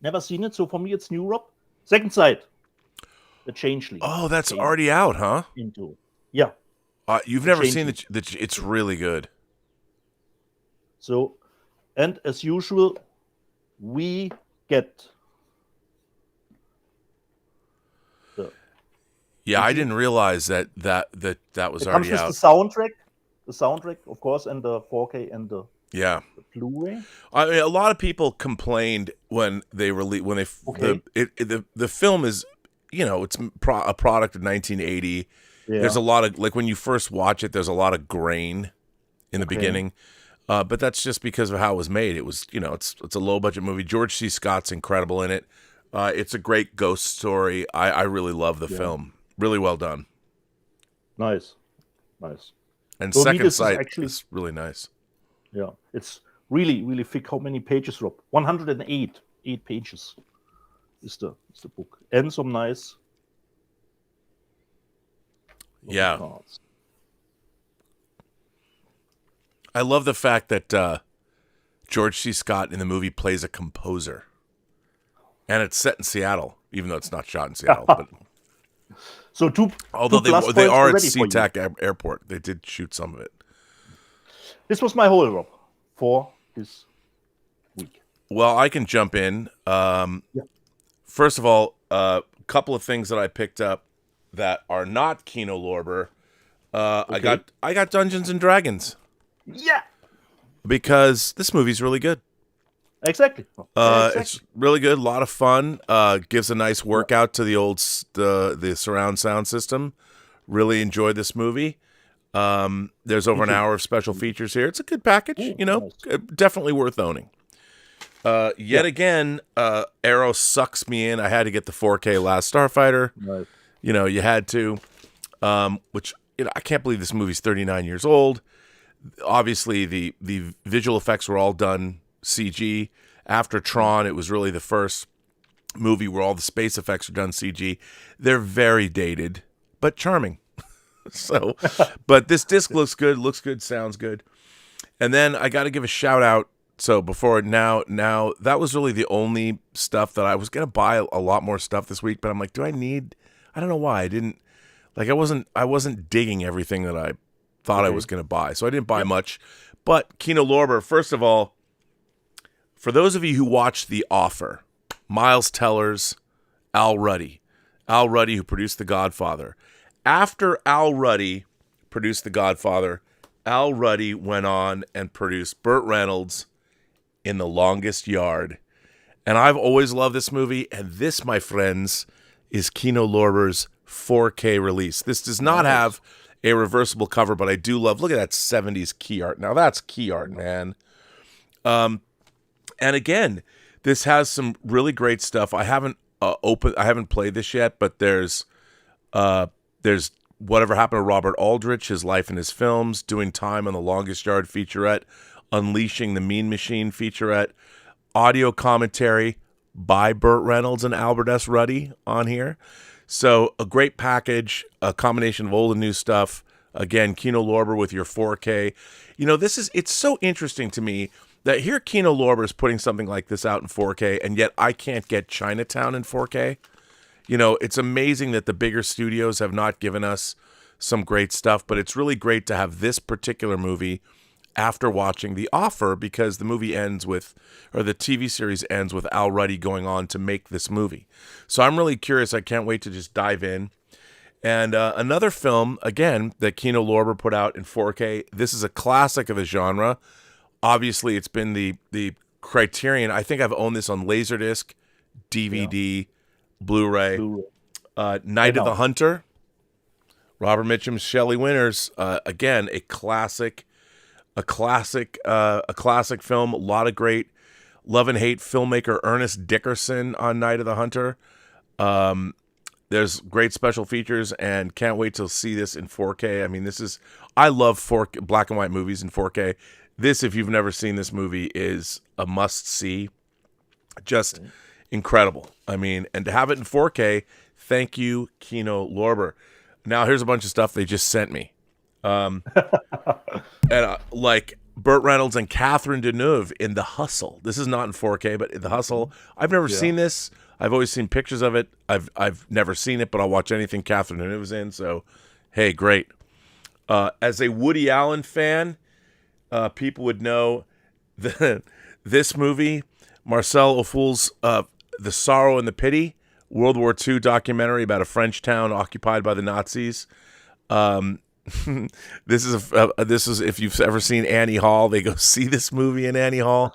Never seen it, so for me it's new, Rob. Second Sight, The Changeling. Oh, that's already out, huh? Yeah. You've never seen it's really good. So, and as usual, we get I didn't realize that was already out. The soundtrack, of course, and the 4K and the Blu-ray. I mean, a lot of people complained when they the film is, it's a product of 1980. Yeah. There's a lot of, like, when you first watch it, there's a lot of grain in the beginning, but that's just because of how it was made. It was, it's a low budget movie. George C. Scott's incredible in it. It's a great ghost story. I really love the film. Really well done. Nice. And so Second Sight is really nice. Yeah, it's really, really thick. How many pages, Rob? 108. 8 pages is the book. And some nice cards. I love the fact that George C. Scott in the movie plays a composer. And it's set in Seattle, even though it's not shot in Seattle. But so although they are at SeaTac Airport, they did shoot some of it. This was my whole, Rob, for this week. Well, I can jump in. First of all, a couple of things that I picked up that are not Kino Lorber. I got Dungeons and Dragons. Yeah, because this movie's really good. Exactly. It's really good, a lot of fun. Gives a nice workout to the surround sound system. Really enjoyed this movie. There's over an hour of special features here. It's a good package, nice. Definitely worth owning. Yet again, Arrow sucks me in. I had to get the 4K Last Starfighter. Right. You know, you had to. Which, you know, I can't believe this movie's 39 years old. Obviously, the visual effects were all done CG. After Tron, it was really the first movie where all the space effects are done CG. They're very dated, but charming. So, but this disc looks good, sounds good. And then I got to give a shout out. So before now, that was really the only stuff that I was going to buy a lot more stuff this week, but I'm like, do I need, I don't know why I didn't, like, I wasn't digging everything that I thought I was going to buy. So I didn't buy much, but Kino Lorber, first of all, for those of you who watched The Offer, Miles Teller's Al Ruddy, who produced The Godfather. After Al Ruddy produced The Godfather, Al Ruddy went on and produced Burt Reynolds in The Longest Yard. And I've always loved this movie, and this, my friends, is Kino Lorber's 4K release. This does not have a reversible cover, but I do love, look at that 70s key art. Now that's key art, man. And again, this has some really great stuff. I haven't played this yet, but there's Whatever Happened to Robert Aldrich, his life and his films, Doing Time on the Longest Yard featurette, Unleashing the Mean Machine featurette, audio commentary by Burt Reynolds and Albert S. Ruddy on here. So a great package, a combination of old and new stuff. Again, Kino Lorber with your 4K. You know, it's so interesting to me that here Kino Lorber is putting something like this out in 4K, and yet I can't get Chinatown in 4K. You know, it's amazing that the bigger studios have not given us some great stuff, but it's really great to have this particular movie after watching The Offer, because the movie ends with, or the TV series ends with Al Ruddy going on to make this movie. So I'm really curious. I can't wait to just dive in. And another film, again, that Kino Lorber put out in 4K. This is a classic of the genre. Obviously, it's been the Criterion. I think I've owned this on Laserdisc, DVD, Blu-ray. Night of the Hunter. Robert Mitchum, Shelley Winters. Again, a classic film. A lot of great love and hate filmmaker Ernest Dickerson on Night of the Hunter. There's great special features, and can't wait to see this in 4K. I mean, I love black and white movies in 4K. This, if you've never seen this movie, is a must-see. Just incredible. I mean, and to have it in 4K, thank you, Kino Lorber. Now, here's a bunch of stuff they just sent me. And like Burt Reynolds and Catherine Deneuve in The Hustle. This is not in 4K, but The Hustle. I've never seen this. I've always seen pictures of it. I've never seen it, but I'll watch anything Catherine Deneuve's in. So, hey, great. As a Woody Allen fan, people would know this movie, Marcel Auful's The Sorrow and the Pity, World War II documentary about a French town occupied by the Nazis. This is if you've ever seen Annie Hall, they go see this movie in Annie Hall.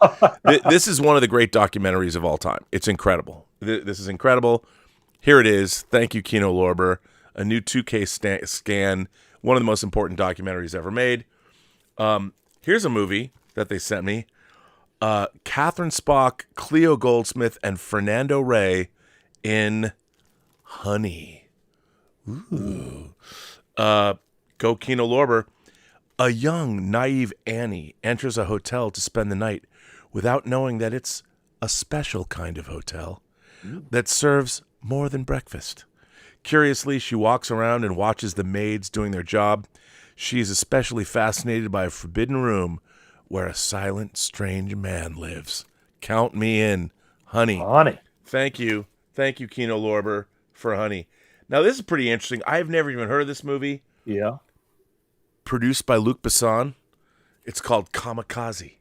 This is one of the great documentaries of all time. It's incredible. This is incredible. Here it is. Thank you, Kino Lorber. A new 2K scan. One of the most important documentaries ever made. Here's a movie that they sent me. Catherine Spock, Cleo Goldsmith, and Fernando Rey in Honey. Ooh. Go Kino Lorber. A young, naive Annie enters a hotel to spend the night without knowing that it's a special kind of hotel that serves more than breakfast. Curiously, she walks around and watches the maids doing their job. She is especially fascinated by a forbidden room where a silent, strange man lives. Count me in. Honey. Thank you. Thank you, Kino Lorber, for Honey. Now, this is pretty interesting. I've never even heard of this movie. Yeah. Produced by Luc Besson. It's called Kamikaze.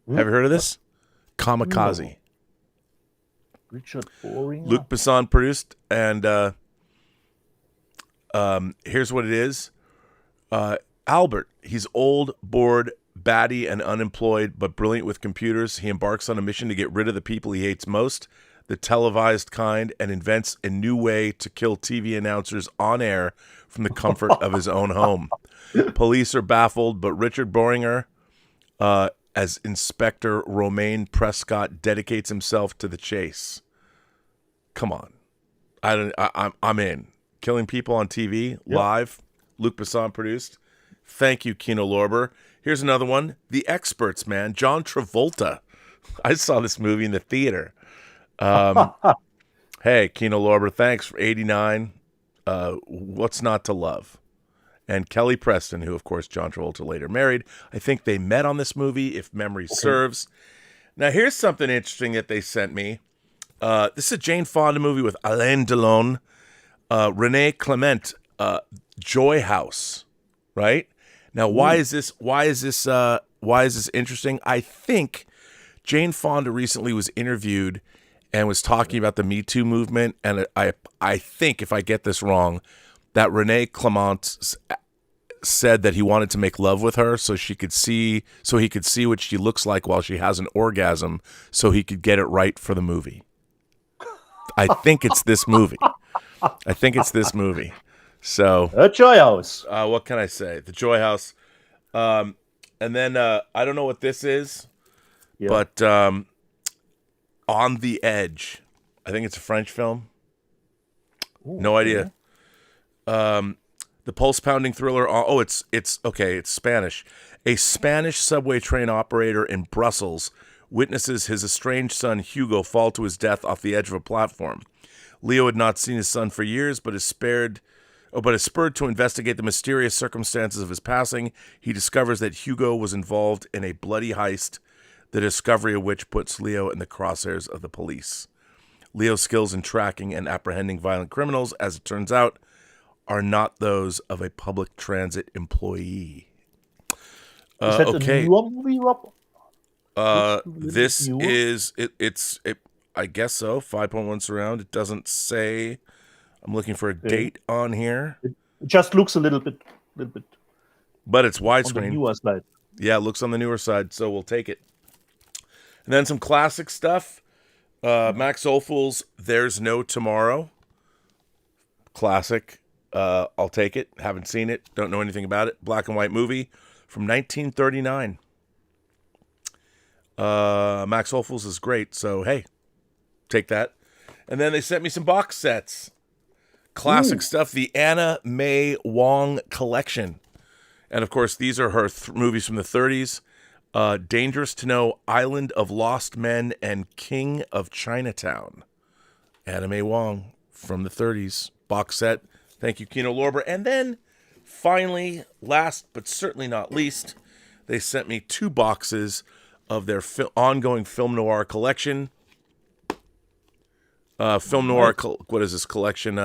Have you heard of this? Kamikaze. No. Richard Boring. Luc Besson produced, and here's what it is. Albert, he's old, bored, batty, and unemployed, but brilliant with computers. He embarks on a mission to get rid of the people he hates most, the televised kind, and invents a new way to kill TV announcers on air from the comfort of his own home. Police are baffled, but Richard Bohringer as Inspector Romaine Prescott dedicates himself to the chase. Come on. I'm in. Killing people on TV, live, Luc Besson produced. Thank you, Kino Lorber. Here's another one. The Experts, man. John Travolta. I saw this movie in the theater. Hey, Kino Lorber, thanks for 89. What's not to love? And Kelly Preston, who, of course, John Travolta later married. I think they met on this movie, if memory serves. Now, here's something interesting that they sent me. This is a Jane Fonda movie with Alain Delon, Renee Clement, Joy House, right? Now, why is this interesting? I think Jane Fonda recently was interviewed and was talking about the Me Too movement, and I think, if I get this wrong, that Renee Clement said that he wanted to make love with her so he could see what she looks like while she has an orgasm, so he could get it right for the movie. I think it's this movie. So The Joy House. what can I say? The Joy House. And then I don't know what this is, but On the Edge. I think it's a French film. Ooh, no idea. The pulse-pounding thriller. It's Spanish. A Spanish subway train operator in Brussels witnesses his estranged son Hugo fall to his death off the edge of a platform. Leo had not seen his son for years, but is spurred to investigate the mysterious circumstances of his passing. He discovers that Hugo was involved in a bloody heist, the discovery of which puts Leo in the crosshairs of the police. Leo's skills in tracking and apprehending violent criminals, as it turns out, are not those of a public transit employee. Is that a newer movie, Rob? This is it's I guess so. 5.1 surround. It doesn't say. I'm looking for a date on here. It just looks a little bit. But it's On widescreen. the newer side. Yeah, it looks on the newer side, so we'll take it. And then some classic stuff. Max Ophuls' There's No Tomorrow. Classic. I'll take it. Haven't seen it. Don't know anything about it. Black and white movie from 1939. Max Ophuls is great, so hey, take that. And then they sent me some box sets. Classic stuff. The Anna May Wong collection. And of course, these are her movies from the 30s. Dangerous to Know, Island of Lost Men, and King of Chinatown. Anna May Wong from the 30s. Box set. Thank you, Kino Lorber. And then, finally, last but certainly not least, they sent me 2 boxes of their ongoing film noir collection. Film noir, what is this collection?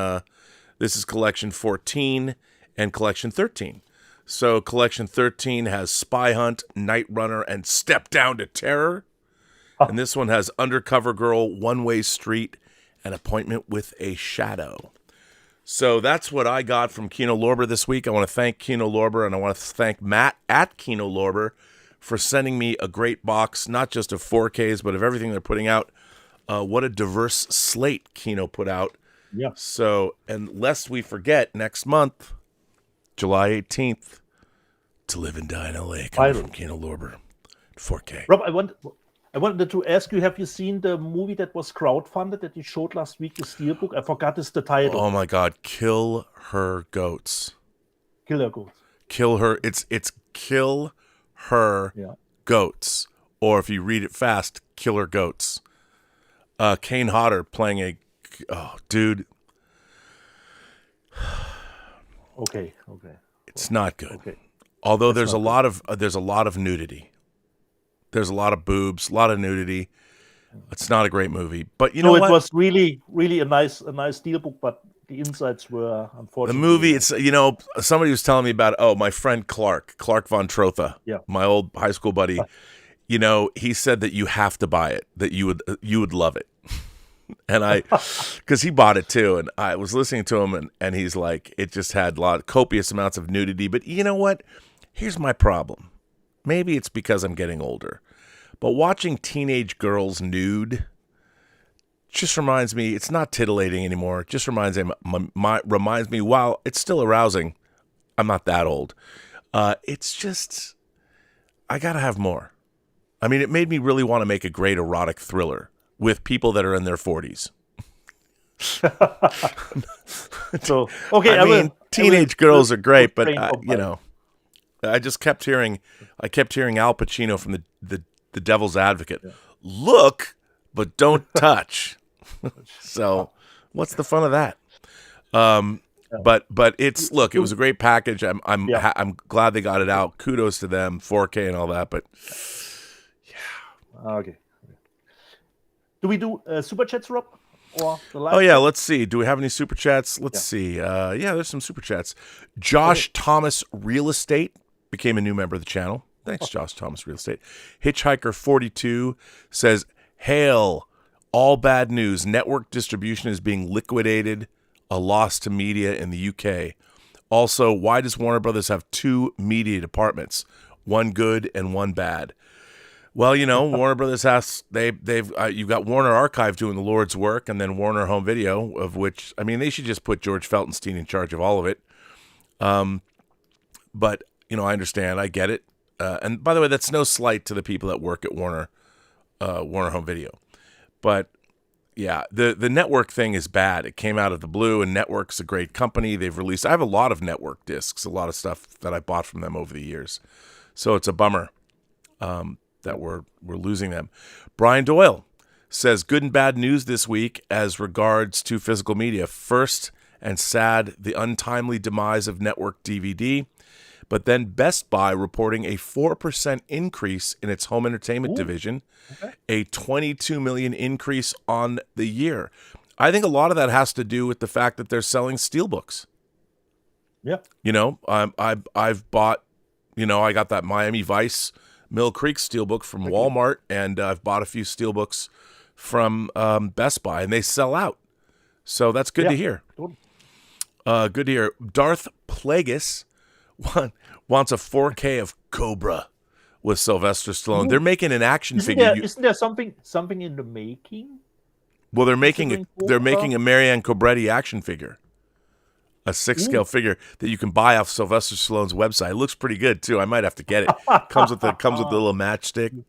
This is collection 14 and collection 13. So collection 13 has Spy Hunt, Night Runner, and Step Down to Terror. And this one has Undercover Girl, One Way Street, and Appointment with a Shadow. So that's what I got from Kino Lorber this week. I want to thank Kino Lorber, and I want to thank Matt at Kino Lorber for sending me a great box, not just of 4Ks, but of everything they're putting out. What a diverse slate Kino put out. Yeah. So, and lest we forget, next month, July 18th, To Live and Die in L.A. coming from Kino Lorber, 4K. Rob, I wanted to ask you, have you seen the movie that was crowdfunded that you showed last week, the Steelbook? I forgot the title. Oh my God, Kill Her Goats. Killer Goats. Kill Her, it's Kill Her Goats. Or if you read it fast, Killer Goats. Kane Hodder playing dude. Okay. It's not good. Okay. Although there's a lot of nudity. There's a lot of boobs, a lot of nudity. It's not a great movie, but you know what? It was really a nice steelbook, but the insides were unfortunately. The movie, it's somebody was telling me about my friend Clark von Trotha, my old high school buddy. He said that you have to buy it, that you would love it. And because he bought it too, and I was listening to him, and he's like, it just had copious amounts of nudity. But you know what? Here's my problem. Maybe it's because I'm getting older, but watching teenage girls nude just reminds me it's not titillating anymore. It just reminds me while it's still arousing, I'm not that old. It's just I gotta have more. I mean, it made me really want to make a great erotic thriller with people that are in their 40s. So, okay, I mean, teenage girls are great, but I just kept hearing Al Pacino from the Devil's Advocate. Yeah. Look, but don't touch. So, what's the fun of that? But it was a great package. I'm glad they got it out. Kudos to them, 4K and all that. But yeah, okay. Do we do super chats, Rob? Or the live oh yeah, let's see. Do we have any super chats? Let's see. There's some super chats. Josh Thomas Real Estate became a new member of the channel. Thanks, Josh Thomas Real Estate. Hitchhiker42 says, "Hail! All bad news. Network distribution is being liquidated. A loss to media in the UK. Also, why does Warner Brothers have two media departments, one good and one bad?" Well, Warner Brothers has you've got Warner Archive doing the Lord's work, and then Warner Home Video, of which they should just put George Feltenstein in charge of all of it. But I understand, I get it, and by the way, that's no slight to the people that work at Warner Home Video, but yeah, the network thing is bad. It came out of the blue, and Network's a great company. I have a lot of Network discs, a lot of stuff that I bought from them over the years, so it's a bummer. That we're losing them. Brian Doyle says, good and bad news this week as regards to physical media. First, and sad, the untimely demise of Network DVD, but then Best Buy reporting a 4% increase in its home entertainment division, a $22 million increase on the year. I think a lot of that has to do with the fact that they're selling steelbooks. Yeah. I've bought, I got that Miami Vice Mill Creek steelbook from Walmart, and I've bought a few steelbooks from Best Buy, and they sell out. So that's good to hear. Good to hear. Darth Plagueis wants a 4K of Cobra with Sylvester Stallone. They're making an action figure. Isn't there something in the making? Well, they're making a Marianne Cobretti action figure. A 6-scale figure that you can buy off Sylvester Stallone's website. It looks pretty good too. I might have to get it. Comes with the little matchstick.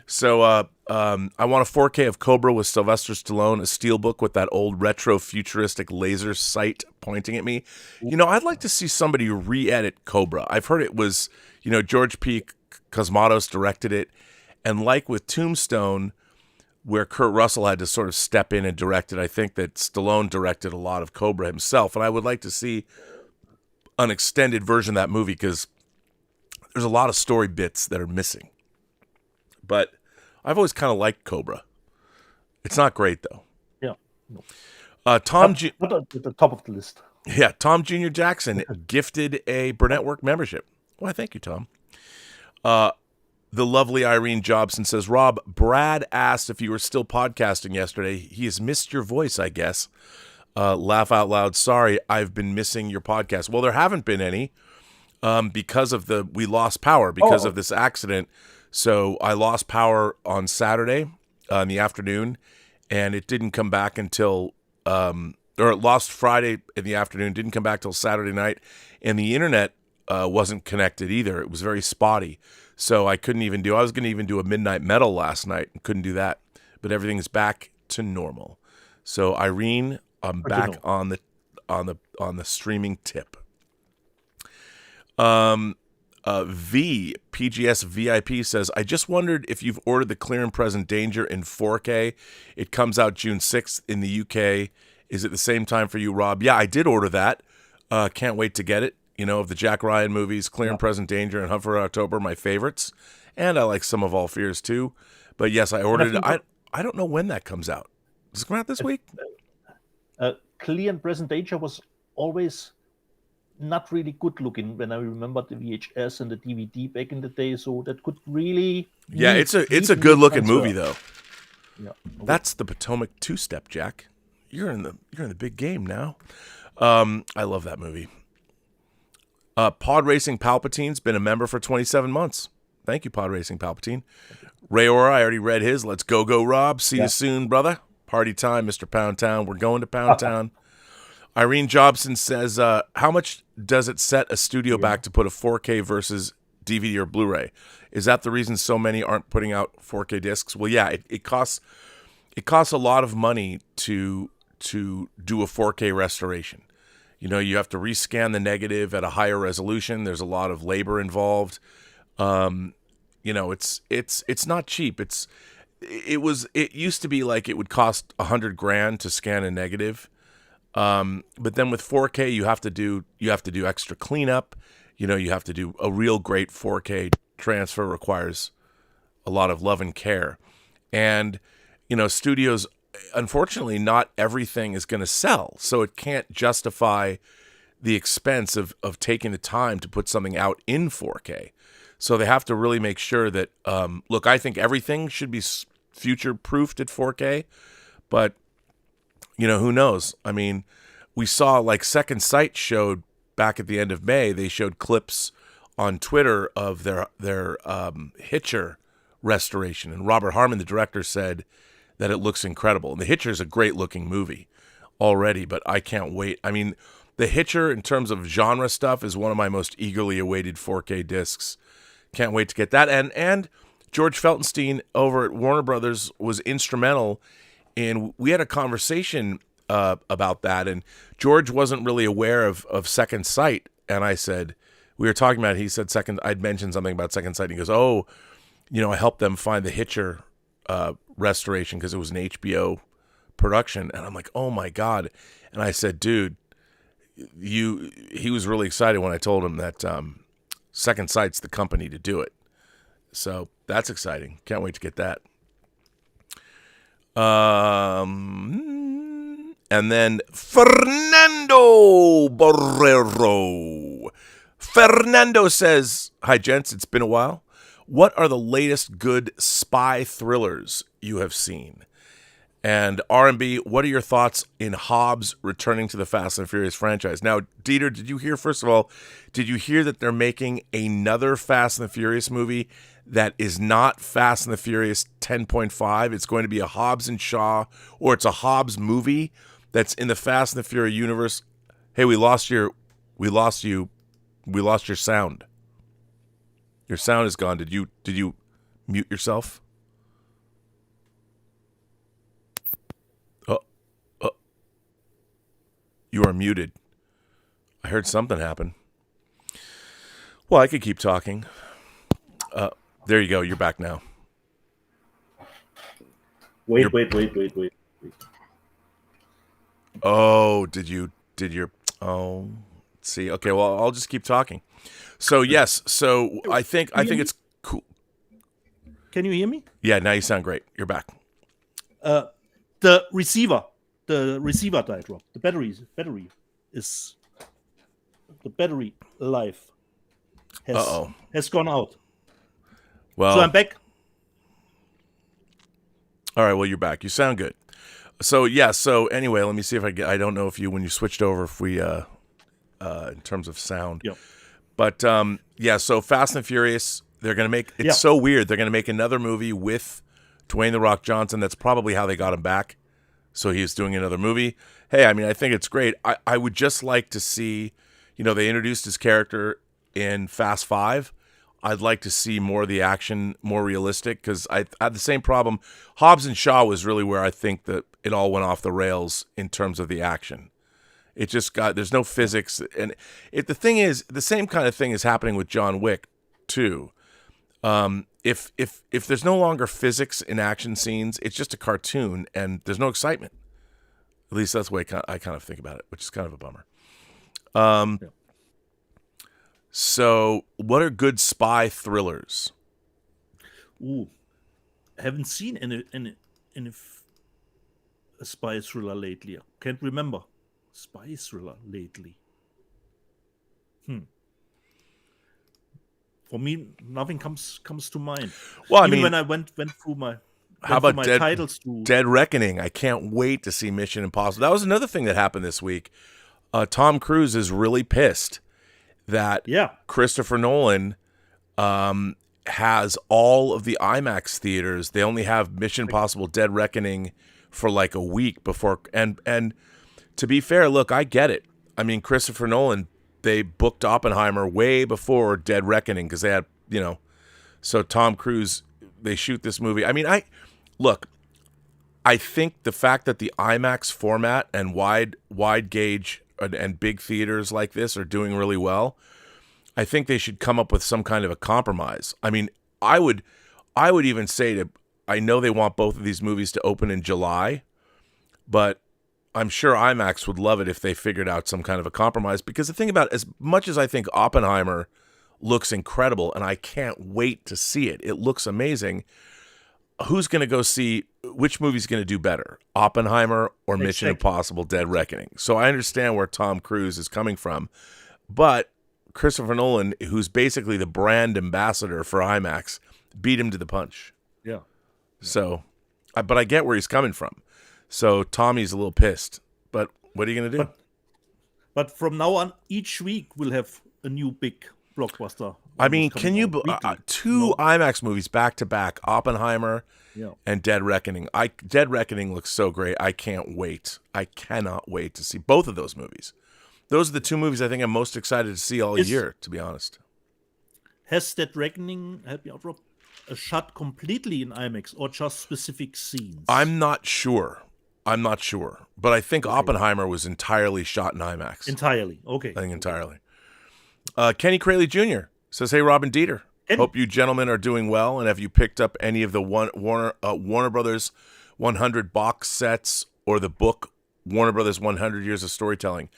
So I want a 4K of Cobra with Sylvester Stallone, a steelbook with that old retro futuristic laser sight pointing at me. I'd like to see somebody re-edit Cobra. I've heard it was, George P. Cosmatos directed it, and like with Tombstone, where Kurt Russell had to sort of step in and direct it, I think that Stallone directed a lot of Cobra himself, and I would like to see an extended version of that movie because there's a lot of story bits that are missing. But I've always kind of liked Cobra. It's not great, though. Yeah. No. Tom at the top of the list. Yeah, Tom Jr. Jackson gifted a Burnettwork membership. Why, thank you, Tom. The lovely Irene Jobson says, Rob, Brad asked if you were still podcasting yesterday. He has missed your voice, I guess. Laugh out loud. Sorry, I've been missing your podcast. Well, there haven't been any because of we lost power because of this accident. So I lost power on Saturday in the afternoon, and it didn't come back until, or it lost Friday in the afternoon, didn't come back till Saturday night, and the internet wasn't connected either. It was very spotty. So I couldn't even I was going to even do a midnight metal last night and couldn't do that. But everything is back to normal. So Irene, I'm back on the streaming tip. PGS VIP says, I just wondered if you've ordered the Clear and Present Danger in 4K. It comes out June 6th in the UK. Is it the same time for you, Rob? Yeah, I did order that. Can't wait to get it. Of the Jack Ryan movies, Clear and Present Danger and Hunt for October, my favorites. And I like Some of All Fears too. But yes, I ordered it. I don't know when that comes out. Does it come out this week? Clear and Present Danger was always not really good looking when I remember the VHS and the DVD back in the day. So that could really... Yeah, it's a good looking movie though. Yeah. Okay. That's the Potomac two-step, Jack. You're in the big game now. I love that movie. Pod Racing Palpatine's been a member for 27 months. Thank you, Pod Racing Palpatine. Ray Ora, I already read his. Let's go, Rob. See you soon, brother. Party time, Mr. Pound Town. We're going to Pound Town. Irene Jobson says, how much does it set a studio back to put a 4K versus DVD or Blu-ray. Is that the reason so many aren't putting out 4K discs? Well, yeah, it costs a lot of money to do a 4K restoration. You know, you have to rescan the negative at a higher resolution. There's a lot of labor involved. You know, it's not cheap. It used to be like it would cost $100,000 to scan a negative. But then with 4K, you have to do extra cleanup. You know, you have to do a real great 4K transfer, requires a lot of love and care. And, you know, studios, unfortunately, not everything is going to sell. So it can't justify the expense of taking the time to put something out in 4K. So they have to really make sure that, look, I think everything should be future-proofed at 4K, but, you know, who knows? I mean, we saw, like, Second Sight showed back at the end of May, they showed clips on Twitter of their Hitcher restoration, and Robert Harmon, the director, said that it looks incredible. And The Hitcher is a great-looking movie already, but I can't wait. I mean, The Hitcher, in terms of genre stuff, is one of my most eagerly awaited 4K discs. Can't wait to get that. And George Feltenstein over at Warner Brothers was instrumental in, we had a conversation about that, and George wasn't really aware of Second Sight, and I said, we were talking about it, he said I'd mentioned something about Second Sight, and he goes, oh, you know, I helped them find the Hitcher restoration because it was an HBO production, and I'm like, oh my God. And I said, dude, he was really excited when I told him that Second Sight's the company to do it. So that's exciting. Can't wait to get that. And then Fernando Borrero. Fernando says, hi, gents. It's been a while. What are the latest good spy thrillers you have seen? And R&B, what are your thoughts in Hobbs returning to the Fast and Furious franchise? Now, Dieter, did you hear, first of all, did you hear that they're making another Fast and the Furious movie that is not Fast and the Furious 10.5? It's going to be a Hobbs and Shaw, or it's a Hobbs movie that's in the Fast and the Furious universe. Hey, we lost your sound. Your sound is gone. Did you mute yourself? You are muted. I heard something happen. Well, I could keep talking. There you go. You're back now. Wait. Oh, see. Okay, well, I'll just keep talking. So, yes. So, I think it's cool. Can you hear me? Yeah, now you sound great. You're back. The receiver died, Rob. The battery life has gone out. Well, so I'm back. All right, well, you're back. You sound good. So, yeah, so anyway, let me see if I don't know when you switched over, if we, in terms of sound. Yep. But, yeah, so Fast and Furious, they're going to make, it's so weird. They're going to make another movie with Dwayne "The Rock" Johnson. That's probably how they got him back. So he's doing another movie. Hey, I mean, I think it's great. I would just like to see, they introduced his character in Fast 5. I'd like to see more of the action, more realistic, because I had the same problem. Hobbs and Shaw was really where I think that it all went off the rails in terms of the action. It just there's no physics. And the thing is, the same kind of thing is happening with John Wick, too. If there's no longer physics in action scenes, it's just a cartoon and there's no excitement. At least that's the way I kind of think about it, which is kind of a bummer. So what are good spy thrillers? Ooh, I haven't seen any a spy thriller lately. I can't remember spy thriller lately. For me, nothing comes to mind. Well, Even when I went through my titles to Dead Reckoning. I can't wait to see Mission Impossible. That was another thing that happened this week. Tom Cruise is really pissed that Christopher Nolan has all of the IMAX theaters. They only have Mission Impossible Dead Reckoning for like a week before. And to be fair, look, I get it. I mean, Christopher Nolan, they booked Oppenheimer way before Dead Reckoning because they had So Tom Cruise, they shoot this movie. I mean, I think the fact that the IMAX format and wide gauge and big theaters like this are doing really well, I think they should come up with some kind of a compromise. I mean, I would even say I know they want both of these movies to open in July, but I'm sure IMAX would love it if they figured out some kind of a compromise, because the thing about it, as much as I think Oppenheimer looks incredible and I can't wait to see it, it looks amazing, who's going to go see, which movie's going to do better, Oppenheimer or Mission Impossible Dead Reckoning? So I understand where Tom Cruise is coming from, but Christopher Nolan, who's basically the brand ambassador for IMAX, beat him to the punch. Yeah. So, but I get where he's coming from. So Tommy's a little pissed, but what are you going to do? But from now on, each week we'll have a new big blockbuster. I mean, can you two IMAX movies back to back, Oppenheimer and Dead Reckoning? Dead Reckoning looks so great. I can't wait. I cannot wait to see both of those movies. Those are the two movies I think I'm most excited to see all year, to be honest. Has Dead Reckoning, help me out, Rob, shot completely in IMAX or just specific scenes? I'm not sure. But I think Oppenheimer was entirely shot in IMAX. Entirely, okay. I think entirely. Kenny Crayley Jr. says, "Hey, Rob and Dieter. Hope you gentlemen are doing well, and have you picked up any of the Warner Brothers 100 box sets or the book Warner Brothers 100 Years of Storytelling?"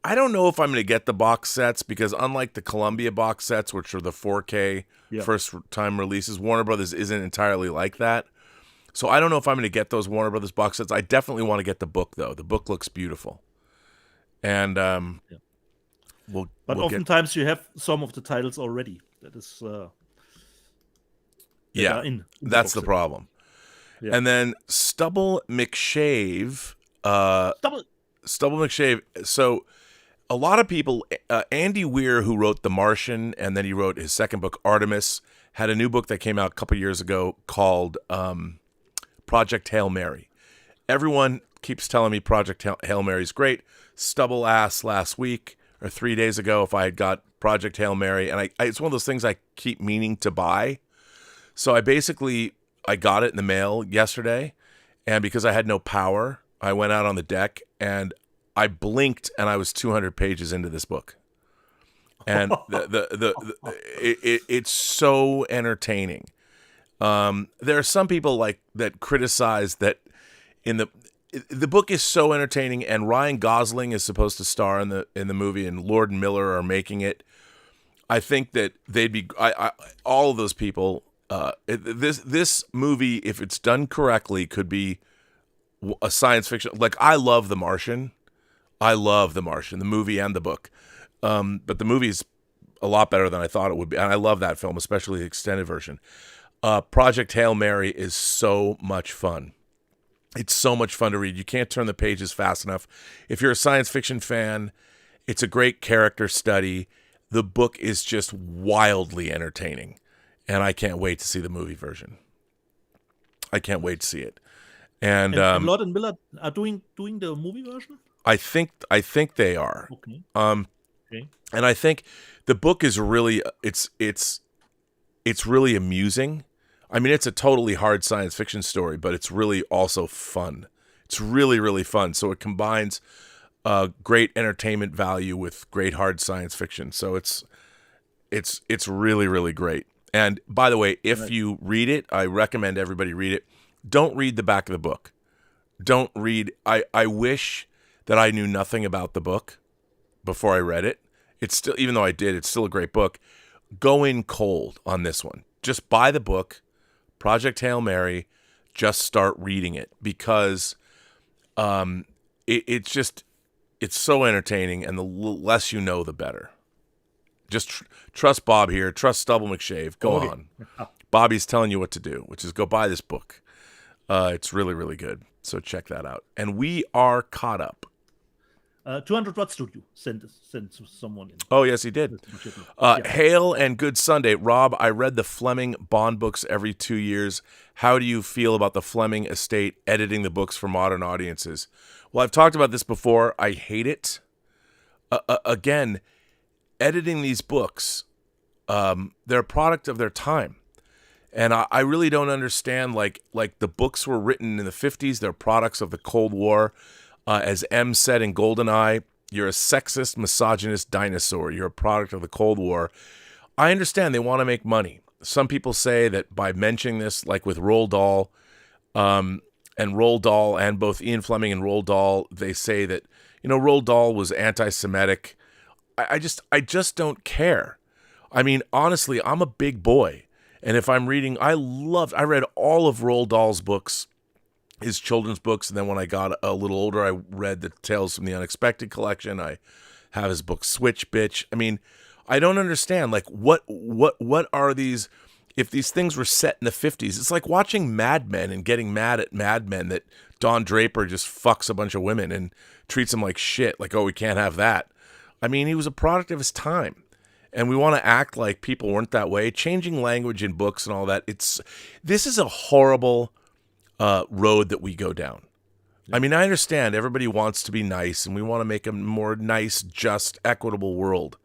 I don't know if I'm going to get the box sets, because unlike the Columbia box sets, which are the 4K first-time releases, Warner Brothers isn't entirely like that. So I don't know if I'm going to get those Warner Brothers box sets. I definitely want to get the book, though. The book looks beautiful. And oftentimes you have some of the titles already. That is that's the problem. Yeah. And then Stubble McShave. Stubble McShave. So a lot of people, Andy Weir, who wrote The Martian, and then he wrote his second book, Artemis, had a new book that came out a couple years ago called Project Hail Mary. Everyone keeps telling me Project Hail Mary is great. Stubble asked last week or 3 days ago if I had got Project Hail Mary, and it's one of those things I keep meaning to buy. So I got it in the mail yesterday, and because I had no power, I went out on the deck and I blinked and I was 200 pages into this book. And it's so entertaining. There are some people that criticize that the book is so entertaining, and Ryan Gosling is supposed to star in the movie, and Lord and Miller are making it. I think that they'd be all of those people. This movie, if it's done correctly, could be a science fiction. Like, I love The Martian. The movie and the book. But the movie's a lot better than I thought it would be, and I love that film, especially the extended version. Project Hail Mary is so much fun. It's so much fun to read. You can't turn the pages fast enough. If you're a science fiction fan, it's a great character study. The book is just wildly entertaining, and I can't wait to see the movie version. I can't wait to see it. And Lord and Miller are doing the movie version? I think they are. Okay. Okay. And I think the book is really it's really amusing. I mean, it's a totally hard science fiction story, but it's really also fun. It's really, really fun. So it combines great entertainment value with great hard science fiction. So it's really, really great. And by the way, if you read it, I recommend everybody read it. Don't read the back of the book. Don't read. I wish that I knew nothing about the book before I read it. It's still, even though I did, it's still a great book. Go in cold on this one. Just buy the book, Project Hail Mary. Just start reading it, because it's so entertaining, and the less you know, the better. Just trust Bob here. Trust Stubble McShave. Go on. Bobby's telling you what to do, which is go buy this book. It's really, really good. So check that out. And we are caught up. 200 Watt Studio sent someone in. Oh, yes, he did. Hail and good Sunday. Rob, I read the Fleming Bond books every 2 years. How do you feel about the Fleming estate editing the books for modern audiences? Well, I've talked about this before. I hate it. Again, editing these books, they're a product of their time. And I really don't understand, like the books were written in the 50s. They're products of the Cold War. As M said in GoldenEye, you're a sexist, misogynist dinosaur. You're a product of the Cold War. I understand they want to make money. Some people say that by mentioning this, like with Roald Dahl, and both Ian Fleming and Roald Dahl, they say that, Roald Dahl was anti-Semitic. I just don't care. I mean, honestly, I'm a big boy. And if I'm reading, I read all of Roald Dahl's books, his children's books. And then when I got a little older, I read the Tales from the Unexpected collection. I have his book Switch Bitch. I mean, I don't understand, like, what are these, if these things were set in the 50s, it's like watching Mad Men and getting mad at Mad Men that Don Draper just fucks a bunch of women and treats them like shit. Like, oh, we can't have that. I mean, he was a product of his time. And we want to act like people weren't that way. Changing language in books and all that. This is a horrible road that we go down. I mean, I understand everybody wants to be nice and we want to make a more nice, just, equitable world.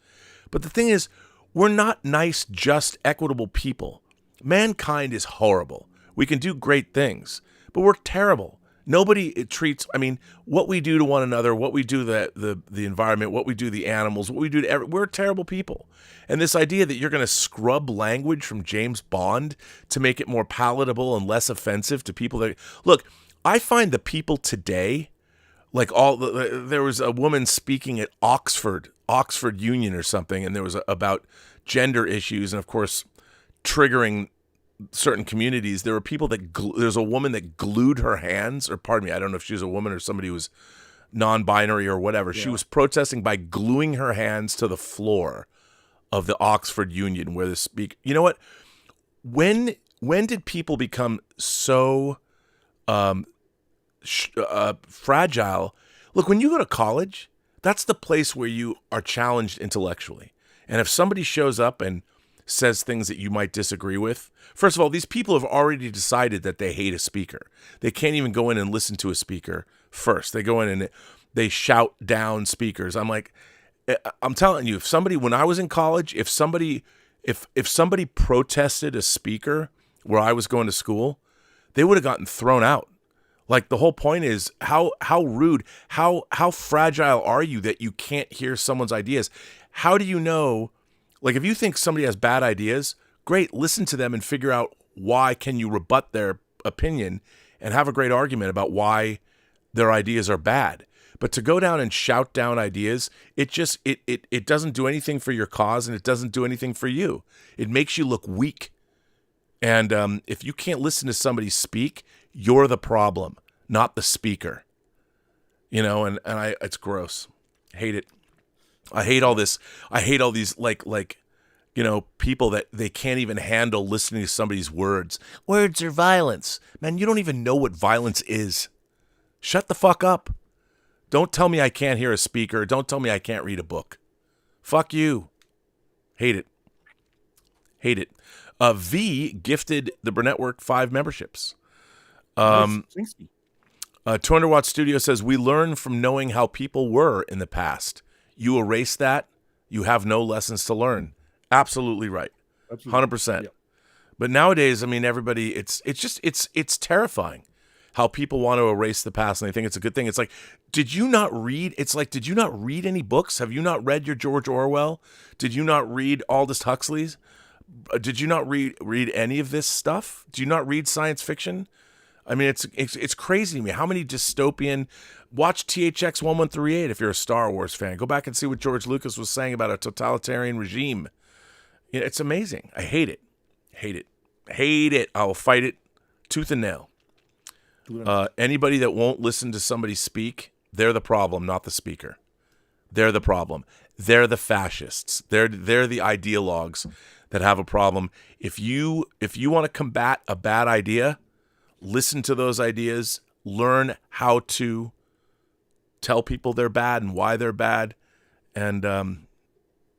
But the thing is, we're not nice, just, equitable people. Mankind is horrible. We can do great things, but we're terrible. Nobody treats, I mean, what we do to one another, what we do to the environment, what we do to the animals, what we do to we're terrible people. And this idea that you're going to scrub language from James Bond to make it more palatable and less offensive to people that, look, I find the people today, like there was a woman speaking at Oxford Union or something, and there was about gender issues and, of course, triggering certain communities. There were people that there's a woman that glued her hands, or pardon me, I don't know if she was a woman or somebody who was non-binary or whatever. Yeah. She was protesting by gluing her hands to the floor of the Oxford Union where the speaker, you know what? When did people become so fragile? Look, when you go to college, that's the place where you are challenged intellectually. And if somebody shows up and says things that you might disagree with, first of all, these people have already decided that they hate a speaker. They can't even go in and listen to a speaker first. They go in and they shout down speakers. I'm telling you, when I was in college, if somebody protested a speaker where I was going to school, they would have gotten thrown out. Like, the whole point is how rude, how fragile are you that you can't hear someone's ideas? How do you know? Like, if you think somebody has bad ideas, great, listen to them and figure out why can you rebut their opinion and have a great argument about why their ideas are bad. But to go down and shout down ideas, it doesn't do anything for your cause, and it doesn't do anything for you. It makes you look weak. And if you can't listen to somebody speak, you're the problem, not the speaker. And it's gross. I hate it. I hate all this. I hate all these people that they can't even handle listening to somebody's words. Words are violence. Man, you don't even know what violence is. Shut the fuck up. Don't tell me I can't hear a speaker. Don't tell me I can't read a book. Fuck you. Hate it. Hate it. V gifted the Burnettwork 5 memberships. 200 Watt Studio says, we learn from knowing how people were in the past. You erase that, you have no lessons to learn. Absolutely right. Absolutely. 100%. Yeah. But nowadays, I mean, everybody, it's terrifying how people want to erase the past and they think it's a good thing. It's like, did you not read any books? Have you not read your George Orwell? Did you not read Aldous Huxley's? Did you not read any of this stuff? Do you not read science fiction? I mean, it's crazy to me. How many dystopian... Watch THX 1138 if you're a Star Wars fan. Go back and see what George Lucas was saying about a totalitarian regime. It's amazing. I hate it. Hate it. Hate it. I will fight it tooth and nail. Anybody that won't listen to somebody speak, they're the problem, not the speaker. They're the problem. They're the fascists. They're the ideologues that have a problem. If you want to combat a bad idea, listen to those ideas, learn how to tell people they're bad and why they're bad, and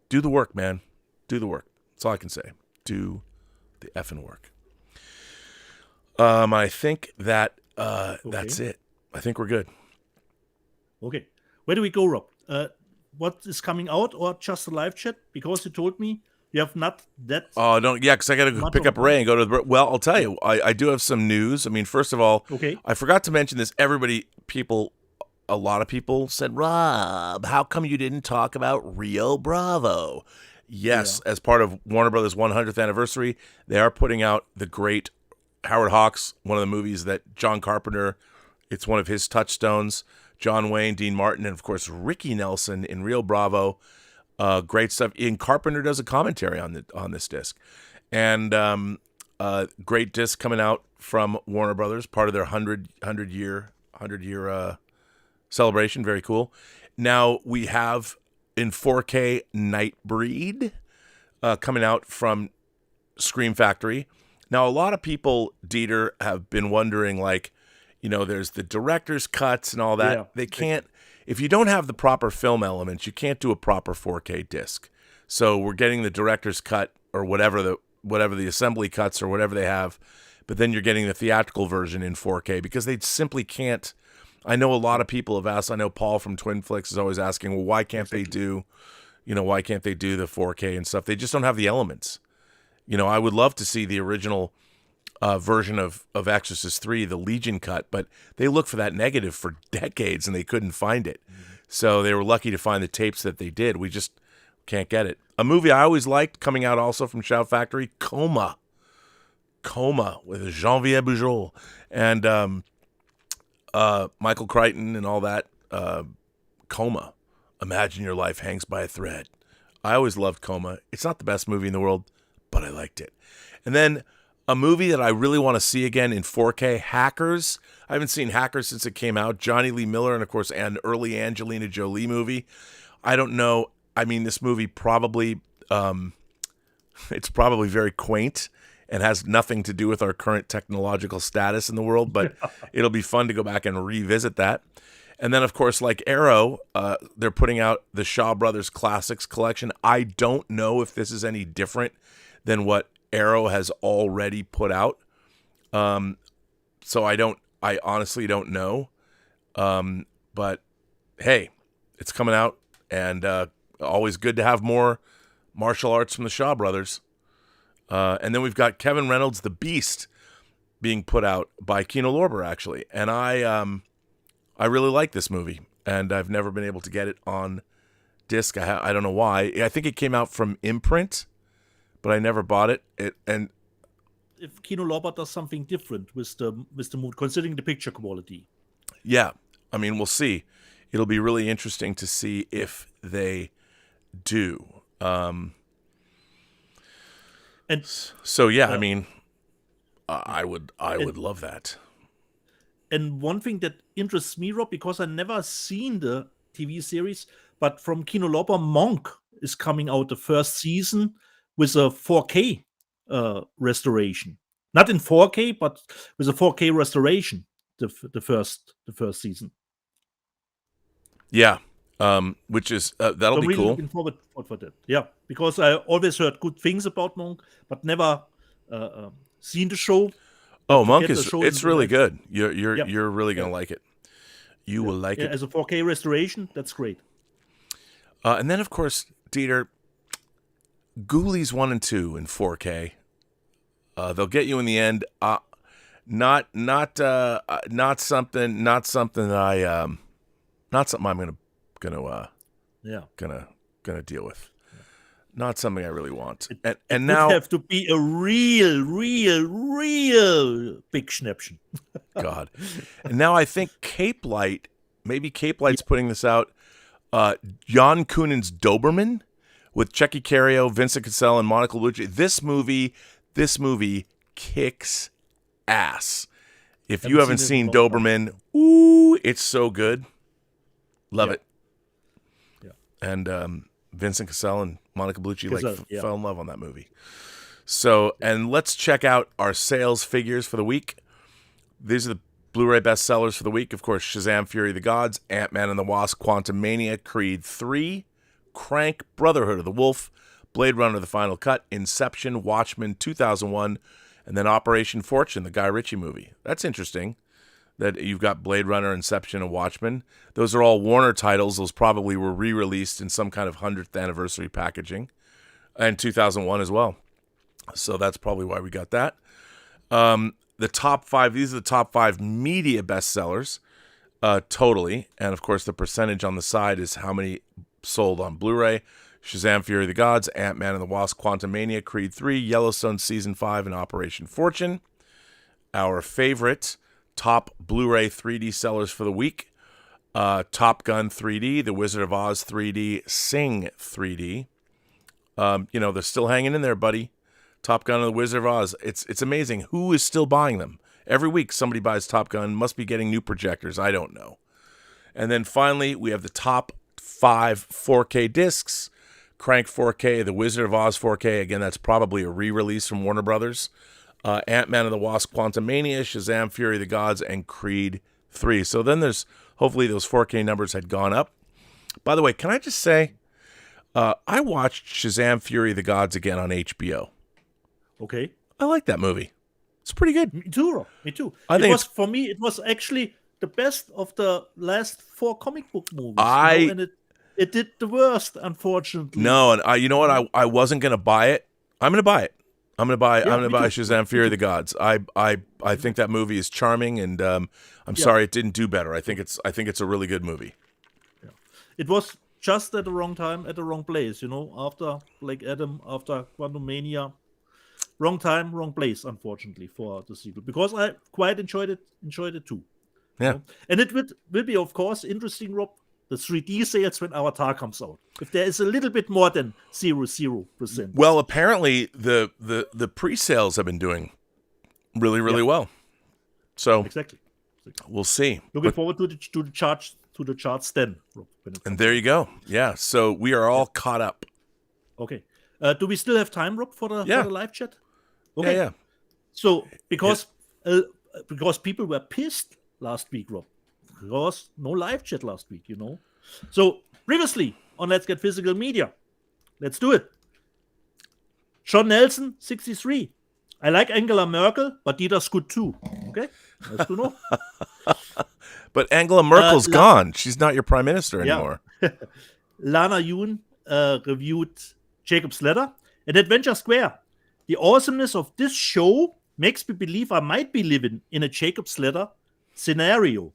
do the work, man. Do the work. That's all I can say. Do the effing work. I think that that's it. I think we're good. Okay. Where do we go, Rob? What is coming out, or just a live chat? Because you told me You have not that. Oh, don't. Yeah, because I got to Much pick of up a- Ray and go to the. Well, I'll tell you, I do have some news. I mean, first of all, Okay. I forgot to mention this. A lot of people said, Rob, how come you didn't talk about Rio Bravo? Yes, as part of Warner Brothers' 100th anniversary, they are putting out the great Howard Hawks, one of the movies that John Carpenter, it's one of his touchstones. John Wayne, Dean Martin, and of course Ricky Nelson in Rio Bravo. Great stuff. Ian Carpenter does a commentary on this disc, and great disc coming out from Warner Brothers, part of their 100 year celebration. Very cool. Now we have in 4K Nightbreed coming out from Scream Factory. Now a lot of people, Dieter, have been wondering, like, there's the director's cuts and all that. Yeah. They can't, if you don't have the proper film elements, you can't do a proper 4K disc. So we're getting the director's cut or whatever the assembly cuts or whatever they have, but then you're getting the theatrical version in 4K because they simply can't. I know a lot of people have asked. I know Paul from Twin Flicks is always asking, well, why can't they do the 4K and stuff? They just don't have the elements. I would love to see the original version of Exorcist 3, the Legion cut, but they looked for that negative for decades and they couldn't find it. Mm-hmm. So they were lucky to find the tapes that they did. We just can't get it. A movie I always liked coming out also from Shout Factory, Coma with Jean-Pierre Bujold and Michael Crichton and all that. Coma. Imagine your life hangs by a thread. I always loved Coma. It's not the best movie in the world, but I liked it. And then a movie that I really want to see again in 4K, Hackers. I haven't seen Hackers since it came out. Johnny Lee Miller and, of course, an early Angelina Jolie movie. I don't know. I mean, this movie probably, it's probably very quaint and has nothing to do with our current technological status in the world, but it'll be fun to go back and revisit that. And then, of course, like Arrow, they're putting out the Shaw Brothers Classics collection. I don't know if this is any different than what Arrow has already put out. So I honestly don't know. But hey, it's coming out, and always good to have more martial arts from the Shaw Brothers. And then we've got Kevin Reynolds' The Beast being put out by Kino Lorber, actually. And I really like this movie, and I've never been able to get it on disc. I don't know why. I think it came out from Imprint, but I never bought it. And if Kino Lorber does something different with the movie, considering the picture quality. Yeah, I mean, we'll see. It'll be really interesting to see if they do. And so yeah, I mean, I would love that. And one thing that interests me, Rob, because I never seen the TV series, but from Kino Lorber, Monk is coming out the first season with a 4K restoration. Not in 4K, but with a 4K restoration. The first season. Yeah, which is that'll be really cool. Looking forward for that. Yeah, because I always heard good things about Monk, but never seen the show. Oh, Monk it's really good. You're really gonna like it. You will like it as a 4K restoration. That's great. And then of course, Dieter, Ghoulies 1 and 2 in 4K. They'll get you in the end. Not something that not something I'm gonna deal with. Not something I really want. And now it have to be a real big Schnäppchen. God. And now I think Cape Light, maybe Cape Light's putting this out. Jan Kunin's Doberman with Checky Cario, Vincent Cassell, and Monica Bellucci. This movie kicks ass. If you haven't seen Doberman, ooh, it's so good. Love it. Yeah. And Vincent Cassell and Monica Bellucci fell in love on that movie. So, and let's check out our sales figures for the week. These are the Blu-ray bestsellers for the week. Of course, Shazam! Fury of the Gods, Ant-Man and the Wasp, Quantumania, Creed 3, Crank, Brotherhood of the Wolf, Blade Runner: The Final Cut, Inception, Watchmen 2001, and then Operation Fortune, the Guy Ritchie movie. That's interesting that you've got Blade Runner, Inception, and Watchmen. Those are all Warner titles. Those probably were re-released in some kind of 100th anniversary packaging. And 2001 as well. So that's probably why we got that. The top 5, these are the top 5 media bestsellers, totally. And of course, the percentage on the side is how many sold on Blu-ray. Shazam! Fury of the Gods, Ant-Man and the Wasp: Quantumania, Creed 3, Yellowstone Season 5, and Operation Fortune. Our favorite top Blu-ray 3D sellers for the week. Top Gun 3D, The Wizard of Oz 3D, Sing 3D. They're still hanging in there, buddy. Top Gun and The Wizard of Oz. It's amazing. Who is still buying them? Every week somebody buys Top Gun, must be getting new projectors. I don't know. And then finally, we have the top 5 4K discs. Crank 4K, The Wizard of Oz 4K. Again, that's probably a re-release from Warner Brothers. Ant-Man and the Wasp: Quantumania, Shazam! Fury of the Gods, and Creed 3. So then there's, hopefully those 4K numbers had gone up. By the way, can I just say, I watched Shazam! Fury of the Gods again on HBO. Okay. I like that movie. It's pretty good. Me too, Rob. Me too. For me, it was actually the best of the last 4 comic book movies. And it did the worst, unfortunately. No, and you know what? I wasn't gonna buy it. I'm gonna buy it. I'm gonna buy Shazam! Fury of the Gods. I think that movie is charming, and I'm sorry it didn't do better. I think it's a really good movie. Yeah. It was just at the wrong time, at the wrong place. After Black Adam, after Quantumania, wrong time, wrong place. Unfortunately for the sequel, because I quite enjoyed it too. Yeah, and it will be, of course, interesting, Rob. The 3D sales when Avatar comes out. If there is a little bit more than 0.00%. Well, apparently the pre-sales have been doing really, really well. So exactly. We'll see. Looking forward to the charts then. And there you go. Yeah. So we are all caught up. Okay. Do we still have time, Rob, for the live chat? Okay. Yeah. So because people were pissed last week, Rob. Because no live chat last week, So, previously on Let's Get Physical Media. Let's do it. John Nelson, 63. I like Angela Merkel, but Dieter's good too. Okay? Nice to know. But Angela Merkel's gone. She's not your prime minister anymore. Lana Yoon reviewed Jacob's Ladder and Adventure Square. The awesomeness of this show makes me believe I might be living in a Jacob's Ladder scenario.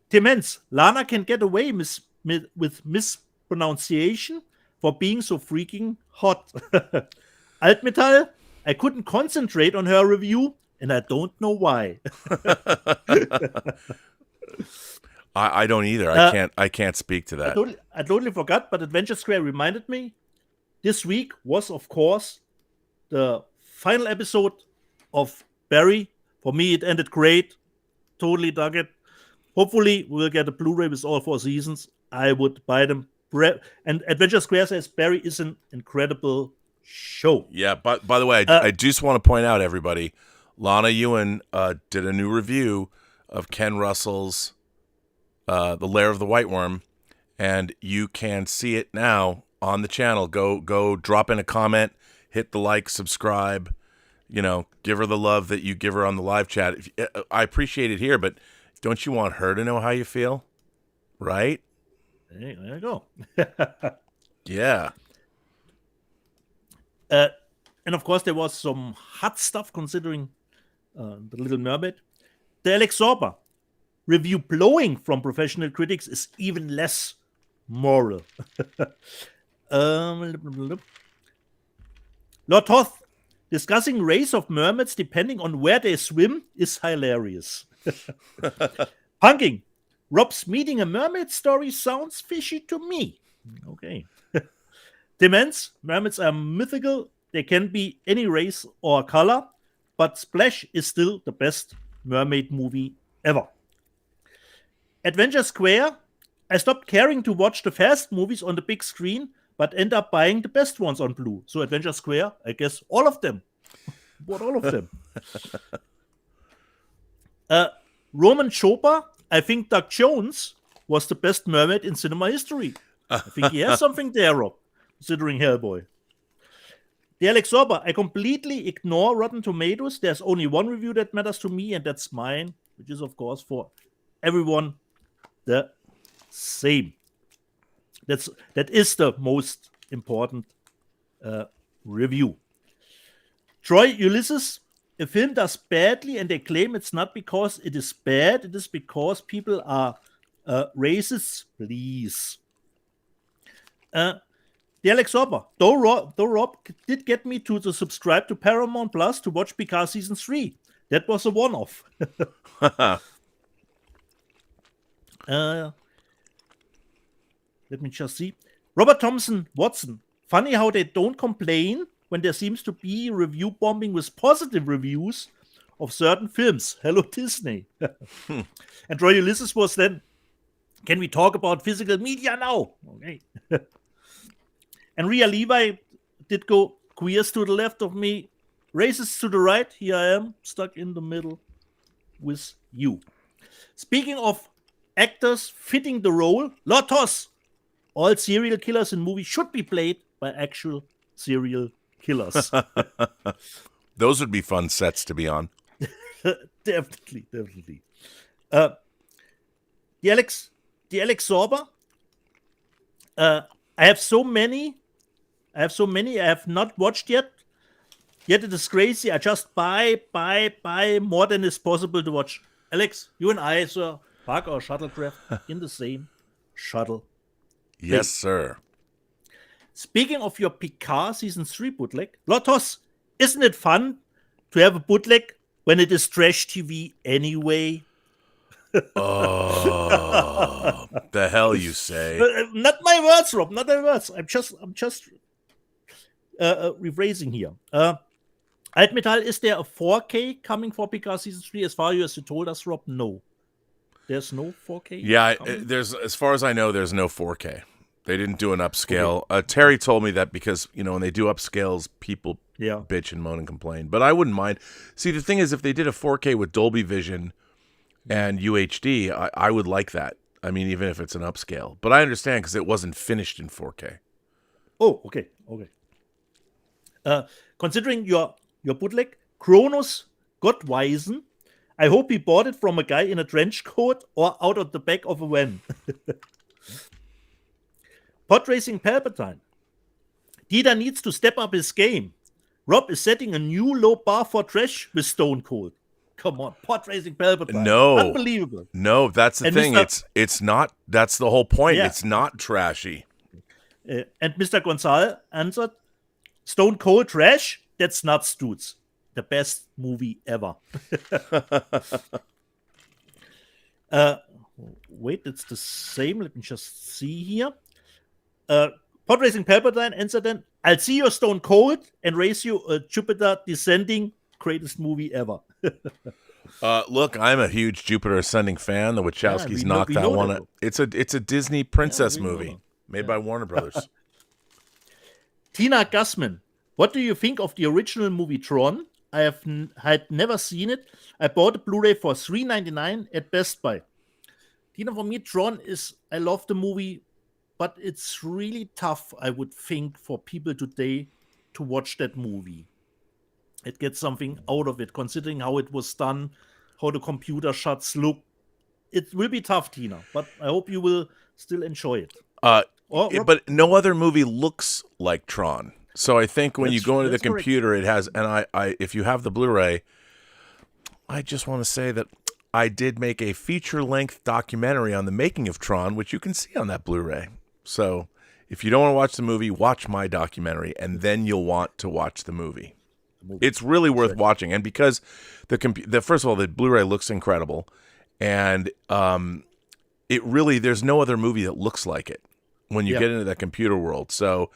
Timens, Lana can get away with mispronunciation for being so freaking hot. Altmetall, I couldn't concentrate on her review, and I don't know why. I don't either. I can't speak to that. I totally forgot, but Adventure Square reminded me. This week was, of course, the final episode of Barry. For me, it ended great. Totally dug it. Hopefully, we'll get a Blu-ray with all 4 seasons. I would buy them. And Adventure Square says Barry is an incredible show. Yeah, but by the way, I just want to point out, everybody, Lana Ewan did a new review of Ken Russell's The Lair of the White Worm, and you can see it now on the channel. Go drop in a comment, hit the like, subscribe. Give her the love that you give her on the live chat. I appreciate it here, but don't you want her to know how you feel? Right? Hey, there you go. Yeah. And of course, there was some hot stuff considering The Little Mermaid. The Alex Sorber review blowing from professional critics is even less moral. Lord Toth, discussing race of mermaids depending on where they swim is hilarious. Punking, Rob's meeting a mermaid story sounds fishy to me. Okay. Demens, mermaids are mythical. They can be any race or color, but Splash is still the best mermaid movie ever. Adventure Square, I stopped caring to watch the fast movies on the big screen, but end up buying the best ones on Blue. So Adventure Square, I guess all of them. What all of them? Roman Chopper, I think Doug Jones was the best mermaid in cinema history. I think he has something there, Rob, considering Hellboy. The Alex Sorber, I completely ignore Rotten Tomatoes. There's only one review that matters to me, and that's mine, which is, of course, for everyone the same. That is the most important review. Troy Ulysses, a film does badly and they claim it's not because it is bad, it is because people are racists, please. The Alex Orber, though Rob did get me to subscribe to Paramount Plus to watch Picard Season 3. That was a one-off. Let me just see. Robert Thompson Watson. Funny how they don't complain when there seems to be review bombing with positive reviews of certain films. Hello, Disney. And Roy Ulysses was then, can we talk about physical media now? Okay. And Rhea Levi did go queers to the left of me, racists to the right. Here I am, stuck in the middle with you. Speaking of actors fitting the role, Lotos. All serial killers in movies should be played by actual serial killers. Those would be fun sets to be on. Definitely. The Alex Sorber. I have so many I have not watched yet. Yet it is crazy. I just buy more than is possible to watch. Alex, you and I, sir, park our shuttlecraft in the same shuttle. Yes, sir. Speaking of your Picard Season 3 bootleg, Lotos, isn't it fun to have a bootleg when it is trash TV anyway? Oh, the hell you say? Not my words, Rob. Not my words. I'm just rephrasing here. Altmetall, is there a 4K coming for Picard Season 3? As far as you told us, Rob, no. There's no 4K? Yeah, there's, as far as I know, there's no 4K. They didn't do an upscale. Okay. Terry told me that because, when they do upscales, people bitch and moan and complain. But I wouldn't mind. See, the thing is, if they did a 4K with Dolby Vision and UHD, I would like that. I mean, even if it's an upscale. But I understand because it wasn't finished in 4K. Oh, okay. Considering your bootleg, Kronos Gottweisen, I hope he bought it from a guy in a trench coat or out of the back of a van. Pod Racing Palpatine. Dieter needs to step up his game. Rob is setting a new low bar for trash with Stone Cold. Come on, Pod Racing Palpatine. No. Unbelievable. No, that's the thing. It's not, that's the whole point. Yeah. It's not trashy. And Mr. Gonzalez answered, Stone Cold trash? That's nuts, dudes. The best movie ever. Wait, it's the same. Let me just see here. Pod Racing Palpatine answered then, I'll see you Stone Cold and race you a Jupiter Descending, greatest movie ever. Look, I'm a huge Jupiter Ascending fan. The Wachowskis knocked that one out. It's a Disney princess movie made by Warner Brothers. Tina Gussman, what do you think of the original movie Tron? I had never seen it. I bought a Blu-ray for $3.99 at Best Buy. Tina, for me, Tron is, I love the movie, but it's really tough, I would think, for people today to watch that movie. It gets something out of it, considering how it was done, how the computer shots look. It will be tough, Tina, but I hope you will still enjoy it. But no other movie looks like Tron. So I think when you go into the computer, it has, and I if you have the Blu-ray, I just want to say that I did make a feature-length documentary on the making of Tron, which you can see on that Blu-ray. So if you don't want to watch the movie, watch my documentary, and then you'll want to watch the movie. It's really worth watching, and because first of all, the Blu-ray looks incredible, and it really, there's no other movie that looks like it when you get into that computer world. So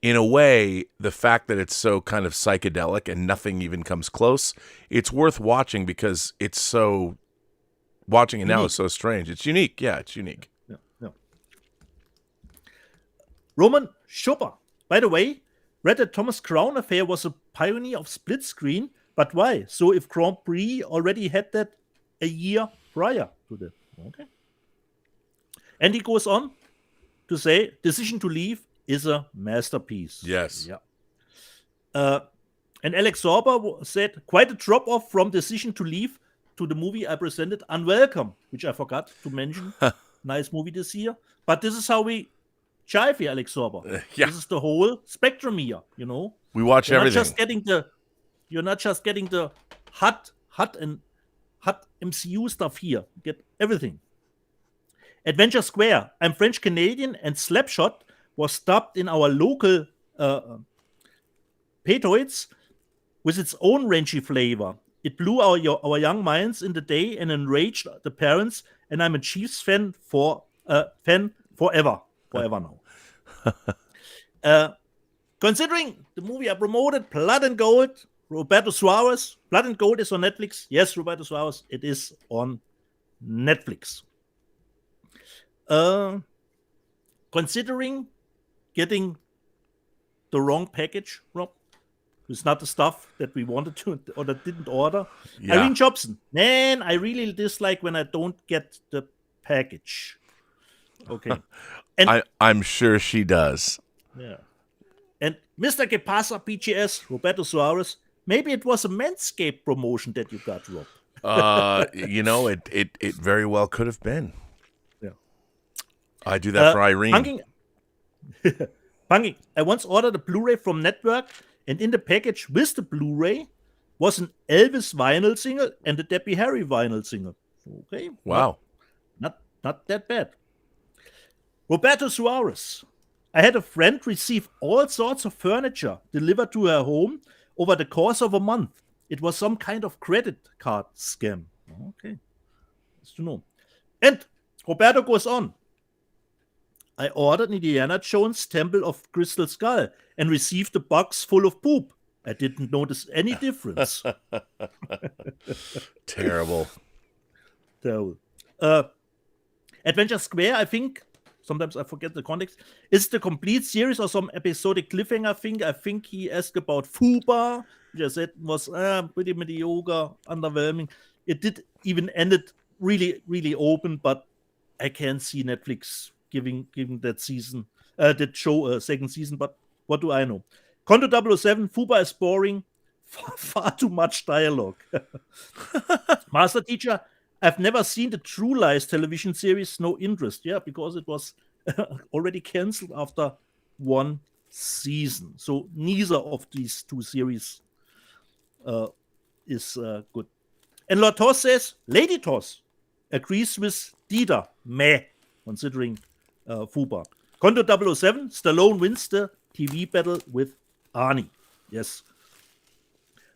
in a way, the fact that it's so kind of psychedelic and nothing even comes close, it's worth watching because it's so, watching it now is so strange. It's unique. Yeah, it's unique. Yeah. Roman Schupper, by the way, read that Thomas Crown Affair was a pioneer of split screen, but why? So if Grand Prix already had that a year prior to that. Okay. And he goes on to say, Decision to Leave is a masterpiece. Yes. Yeah. And Alex Sorber said, quite a drop-off from Decision to Leave to the movie I presented, Unwelcome, which I forgot to mention. Nice movie this year. But this is how we jive here, Alex Sorber. Yeah. This is the whole spectrum here, you know. We watch You're everything. You're not just getting the hot MCU stuff here. You get everything. Adventure Square. I'm French Canadian, and Slapshot was dubbed in our local Patoids with its own ranchy flavor. It blew our young minds in the day and enraged the parents, and I'm a Chiefs fan forever now. Considering the movie I promoted, Blood and Gold, Roberto Suarez. Blood and Gold is on Netflix. Yes, Roberto Suarez, it is on Netflix. Considering getting the wrong package, Rob, it's not the stuff that we wanted to or that didn't order. Yeah. Irene Jobson, man, I really dislike when I don't get the package. Okay. And I'm sure she does. yeah. And Mr. Que Pasa PGS, Roberto Suarez, maybe it was a Manscaped promotion that you got, Rob. It very well could have been. Yeah. I do that for Irene. Punking, I once ordered a Blu-ray from Network, and in the package with the Blu-ray was an Elvis vinyl single and a Debbie Harry vinyl single. Okay. Wow. Not that bad. Roberto Suarez. I had a friend receive all sorts of furniture delivered to her home over the course of a month. It was some kind of credit card scam. Okay. Nice to know. And Roberto goes on. I ordered Indiana Jones' Temple of Crystal Skull and received a box full of poop. I didn't notice any difference. Terrible. Terrible. Adventure Square, I think, sometimes I forget the context, is the complete series or some episodic cliffhanger thing. I think he asked about Fuba, which I said was pretty mediocre, underwhelming. It did even end it really, really open, but I can't see Netflix giving that season, that show a second season, but what do I know? Condo 007, Fuba is boring, far too much dialogue. Master Teacher, I've never seen the True Lies television series, no interest. Yeah, because it was already cancelled after one season. So neither of these two series is good. And Lord Toss says, Lady Toss agrees with Dieter, meh, considering Fuba. Condo 007, Stallone wins the TV battle with Arnie. Yes.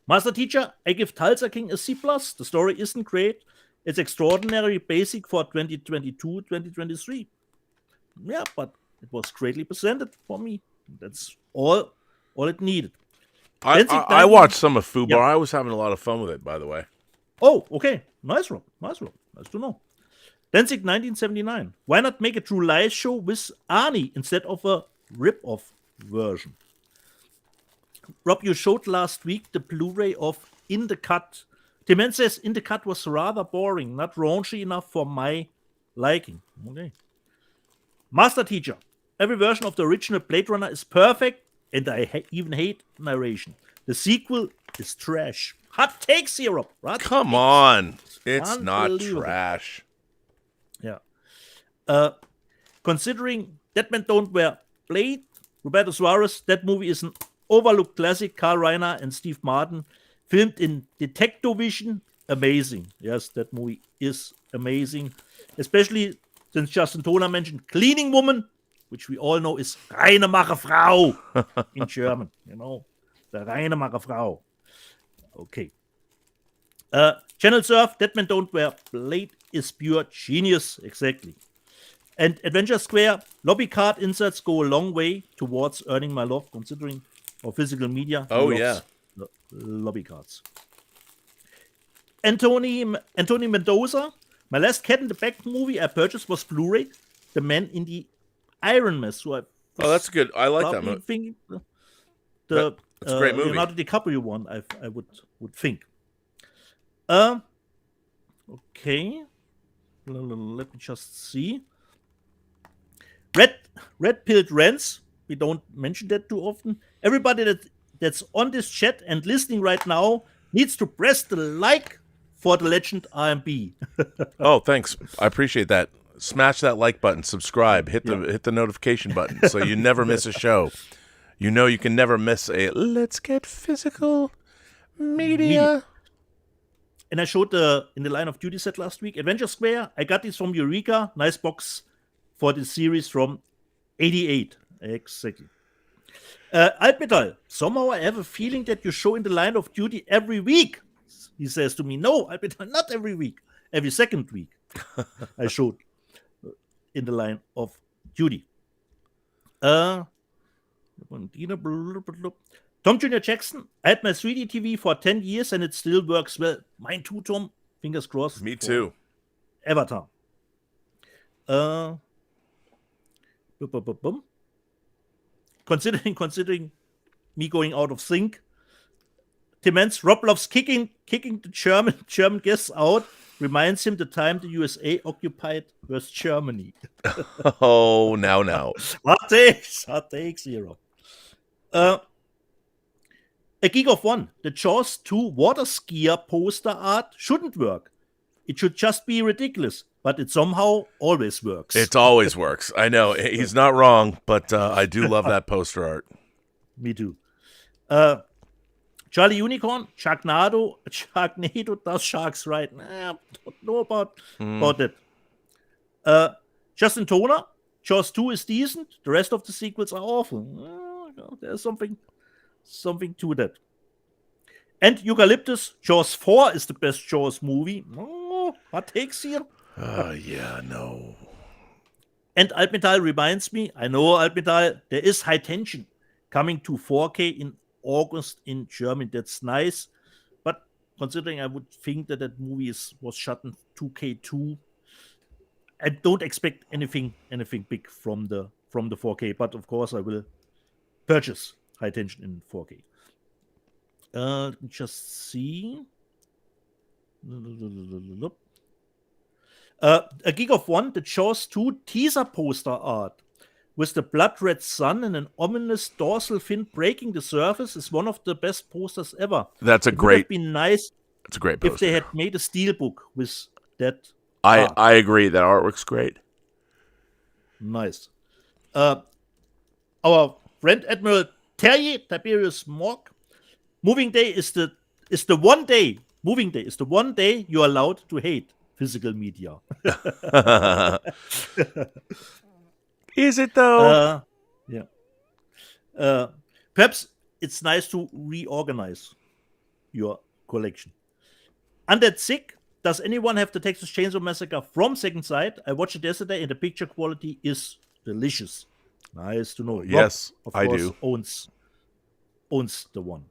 Master Teacher, I give Tulsa King a C+. The story isn't great. It's extraordinarily basic for 2022-2023. Yeah, but it was greatly presented for me. That's all it needed. I watched some of Fubar. Yeah. I was having a lot of fun with it, by the way. Oh, okay. Nice, Rob. Nice to know. Danzig 1979. Why not make a True Lies show with Arnie instead of a rip-off version? Rob, you showed last week the Blu-ray of In the Cut. Tim says In the Cut was rather boring, not raunchy enough for my liking. Okay. Master Teacher. Every version of the original Blade Runner is perfect, and I even hate narration. The sequel is trash. Hot takes here, Rob. Come on. It's not trash. Yeah. Considering Dead Men Don't Wear Blade, Roberto Suarez, that movie is an overlooked classic. Carl Reiner and Steve Martin, filmed in Detectovision. Amazing. Yes, that movie is amazing. Especially since Justin Toner mentioned Cleaning Woman, which we all know is Reinemacher Frau in German. You know, the Reinemacher Frau. Okay. Channel Surf, Dead Men Don't Wear Blade is pure genius. Exactly. And Adventure Square, lobby card inserts go a long way towards earning my love, considering our physical media. Oh, yeah. Lobby cards. Anthony Mendoza, my last Cat in the Bag movie I purchased was Blu-ray, The Man in the Iron Mask. So that's good. I like that movie. That's a great movie. Leonardo DiCaprio one, I would think. Okay. Let me just see. Red Pilled Rants. We don't mention that too often. Everybody that's on this chat and listening right now needs to press the like for the legend RMB. Oh, thanks. I appreciate that. Smash that like button, subscribe, hit the notification button so you never miss a show. You know you can never miss a Let's Get Physical Media. And I showed in the Line of Duty set last week, Adventure Square. I got this from Eureka. Nice box for the series from 88. Exactly. Altmetall, somehow I have a feeling that you show in the Line of Duty every week. He says to me, no, Altmetall, not every week. Every second week. I showed in the Line of Duty. Tom Jr. Jackson, I had my 3D TV for 10 years and it still works well. Mine too, Tom. Fingers crossed. Me too. Avatar. Considering me going out of sync, Timens Rob loves kicking the German guests out. Reminds him the time the USA occupied West Germany. Oh, now. Hot takes here. A Geek of One, the Jaws 2 water skier poster art shouldn't work. It should just be ridiculous, but it somehow always works. It always works. I know. He's not wrong, but I do love that poster art. Me too. Charlie Unicorn, Sharknado does sharks right. Don't know about that. Justin Toner, Jaws 2 is decent. The rest of the sequels are awful. There's something to that. And Eucalyptus, Jaws 4 is the best Jaws movie. Hot takes here. Yeah, no. And Altmetall reminds me, I know Altmetall, there is High Tension coming to 4K in August in Germany. That's nice. But considering I would think that movie was shot in 2K2, I don't expect anything big from the 4K. But of course I will purchase High Tension in 4K. Just see. A Geek of One, the Jaws 2 teaser poster art with the blood red sun and an ominous dorsal fin breaking the surface is one of the best posters ever. It would have been nice. It's a great poster. If they had made a steelbook with that. I agree. That artwork's great. Nice. Our friend Admiral Terry Tiberius Morg. Moving day is the one day. Moving day is the one day you're allowed to hate physical media. Is it though? Yeah. Perhaps it's nice to reorganize your collection. Undead Sick. Does anyone have the Texas Chainsaw Massacre from Second Sight? I watched it yesterday and the picture quality is delicious. Nice to know. Yes, Rob, I of course, do. Owns the one.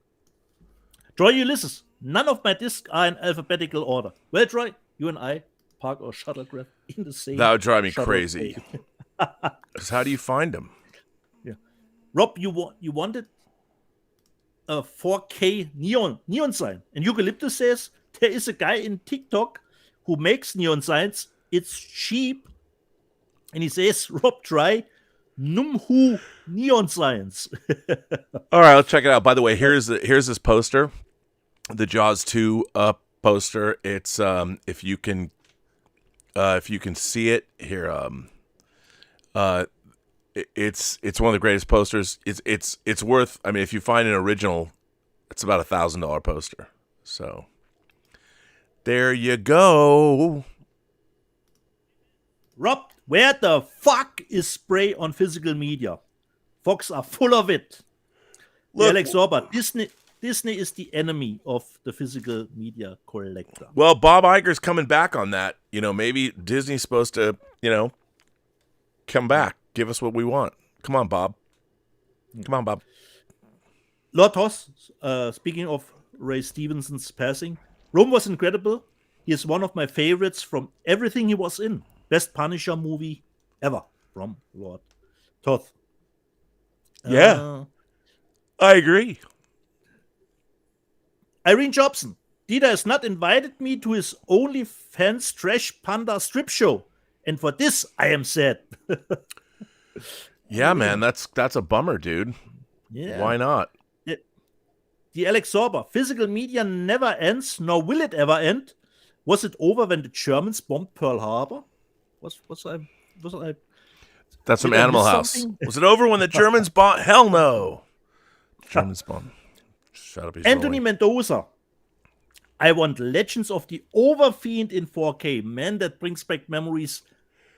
Troy Ulysses. None of my discs are in alphabetical order. Well, Troy, you and I park our shuttlecraft in the same. That would drive me crazy. Because how do you find them? Yeah. Rob, you wanted a 4K neon sign. And Eucalyptus says there is a guy in TikTok who makes neon signs. It's cheap. And he says, Rob, try Numhu neon signs. All right, I'll check it out. By the way, here's this poster, the Jaws 2 poster. It's if you can see it here, it's one of the greatest posters. It's worth. I mean, if you find an original, it's about $1,000 poster. So there you go. Rob, where the fuck is spray on physical media? Fox are full of it. Look, Alex Orber, Disney is the enemy of the physical media collector. Well, Bob Iger's coming back on that. You know, maybe Disney's supposed to, come back. Give us what we want. Come on, Bob. Come on, Bob. Lord Toss, speaking of Ray Stevenson's passing, Rome was incredible. He is one of my favorites from everything he was in. Best Punisher movie ever from Lord Toth. Yeah, I agree. Irene Jobson. Dieter has not invited me to his OnlyFans Trash Panda strip show. And for this, I am sad. Yeah, man, that's a bummer, dude. Yeah. Why not? The Alex Sorber. Physical media never ends, nor will it ever end. Was it over when the Germans bombed Pearl Harbor? Was I That's from Did I Animal miss House. something? Was it over when the Germans bombed? Hell no. Germans bombed. Shut up. He's Anthony rolling. Mendoza. I want Legends of the Overfiend in 4K. Man, that brings back memories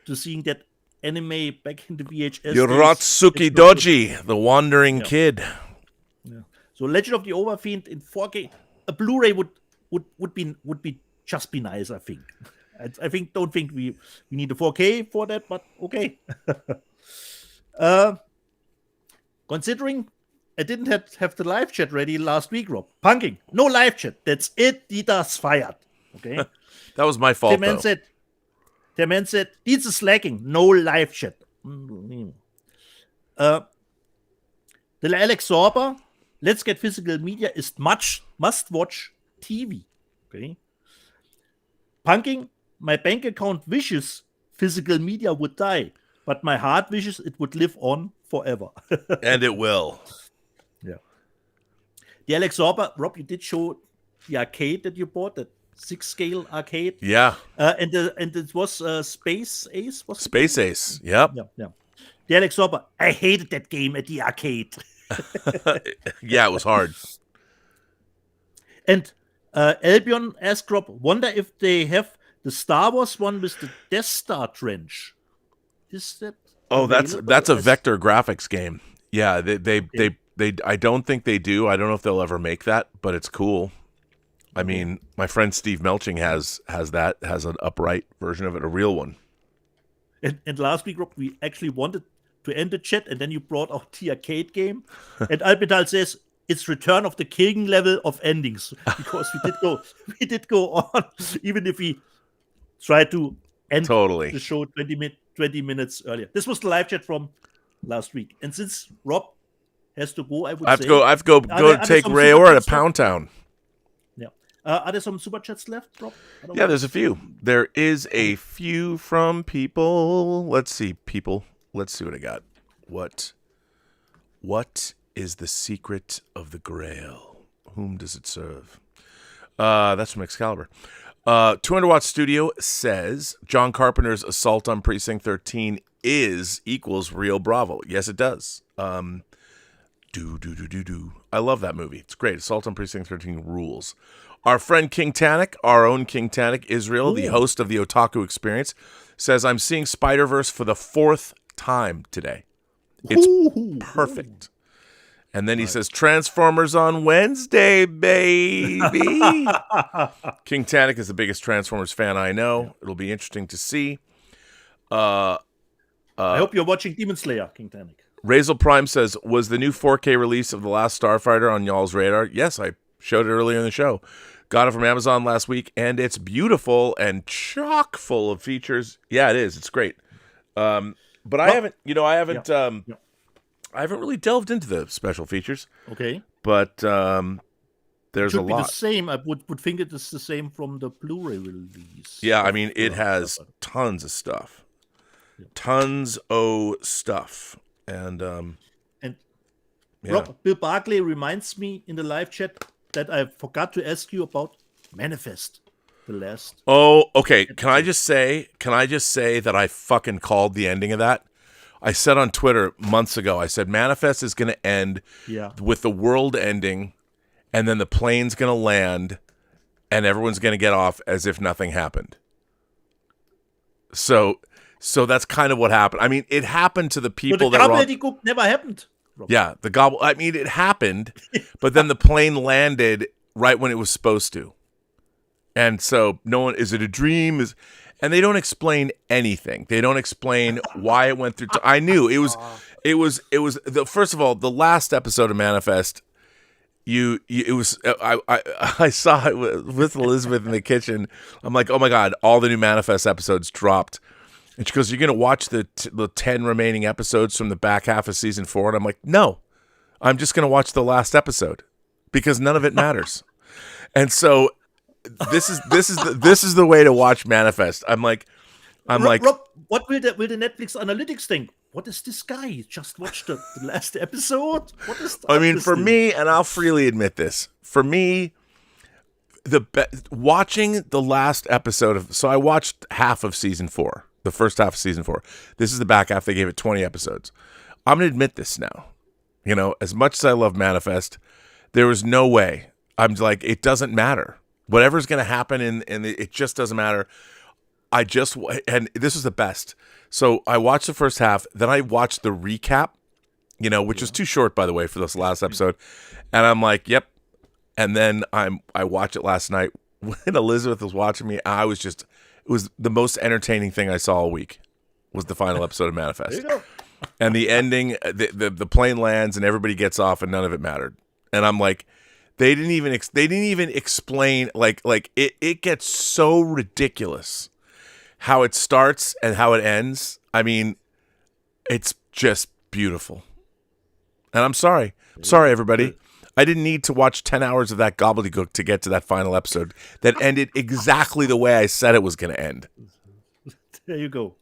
to seeing that anime back in the VHS. days. Yorotsuki It's not good. Doji, the wandering kid. Yeah. So Legend of the Overfiend in 4K. A Blu-ray would be just be nice, I think. Don't think we need a 4K for that, but okay. Considering I didn't have the live chat ready last week, Rob. Punking. No live chat. That's it. Dieter's fired. Okay. That was my fault, though. Der man said, Dieter slacking. No live chat. The Alex Sorber, Let's Get Physical Media is must-watch TV. Okay. Punking, my bank account wishes physical media would die, but my heart wishes it would live on forever. And it will. Yeah. The Alex Sorber, Rob, you did show the arcade that you bought, that 6-scale arcade. Yeah. And it was Space Ace? Was it? Space Ace. Yep. Yeah. The Alex Sorber, I hated that game at the arcade. Yeah, it was hard. And Albion asked Rob, wonder if they have the Star Wars one with the Death Star trench. Is that? Oh, available? that's a vector graphics game. Yeah, they I don't think they do. I don't know if they'll ever make that, but it's cool. I mean, my friend Steve Melching has an upright version of it, a real one. And last week, Rob, we actually wanted to end the chat, and then you brought out the arcade game. And Albital says it's Return of the King level of endings, because we did go on, even if we tried to end the show 20 minutes earlier. This was the live chat from last week, and since Rob has to go, I have to go take Rayor to Pound Town. Yeah. Are there some super chats left, Rob? Yeah, there's a few. There is a few from people. Let's see, people. Let's see what I got. What is the secret of the Grail? Whom does it serve? That's from Excalibur. 200 Watt Studio says John Carpenter's Assault on Precinct 13 equals Rio Bravo. Yes, it does. I love that movie. It's great. Assault on Precinct 13 rules. Our friend King Tannic, our own King Tannic Israel, the host of the Otaku Experience, says, I'm seeing Spider-Verse for the 4th time today. It's perfect. And then he says, Transformers on Wednesday, baby. King Tannic is the biggest Transformers fan I know. It'll be interesting to see. I hope you're watching Demon Slayer, King Tannic. Razel Prime says, was the new 4K release of The Last Starfighter on y'all's radar? Yes, I showed it earlier in the show. Got it from Amazon last week, and it's beautiful and chock full of features. Yeah, it is. It's great. But I haven't really delved into the special features. Okay. But there's a lot. Should be the same. I would think it is the same from the Blu-ray release. Yeah, I mean, it has tons of stuff. Tons of stuff. And Rob, Bill Barclay reminds me in the live chat that I forgot to ask you about Manifest. The last. Oh, okay. Can I just say that I fucking called the ending of that? I said on Twitter months ago, I said Manifest is going to end with the world ending, and then the plane's going to land, and everyone's going to get off as if nothing happened. So that's kind of what happened. I mean, it happened to the people that were on... never happened. Robert. Yeah, the gobble. I mean, it happened, but then the plane landed right when it was supposed to. And so no one, is it a dream? And they don't explain anything. They don't explain why it went through. I knew it was first of all, the last episode of Manifest, I saw it with Elizabeth in the kitchen. I'm like, oh my God, all the new Manifest episodes dropped. And she goes, you're going to watch the 10 remaining episodes from the back half of season 4? And I'm like, no, I'm just going to watch the last episode because none of it matters. And so this is the way to watch Manifest. I'm like, Rob, what will the Netflix analytics think? What is this guy? He just watched the last episode. What is? I mean, for me, and I'll freely admit this, for me, watching the last episode so I watched half of season 4. The first half of season 4. This is the back half. They gave it 20 episodes. I'm going to admit this now. You know, as much as I love Manifest, there was no way. I'm like, it doesn't matter. Whatever's going to happen, it just doesn't matter. And this is the best. So I watched the first half, then I watched the recap, you know, which is too short, by the way, for this last episode. And I'm like, yep. And then I watched it last night when Elizabeth was watching me. It was the most entertaining thing I saw all week was the final episode of Manifest. There you go. And the ending, the plane lands and everybody gets off and none of it mattered. And I'm like, they didn't even explain, like it gets so ridiculous how it starts and how it ends. I mean, it's just beautiful. And I'm sorry. Everybody. I didn't need to watch 10 hours of that gobbledygook to get to that final episode that ended exactly the way I said it was going to end. There you go.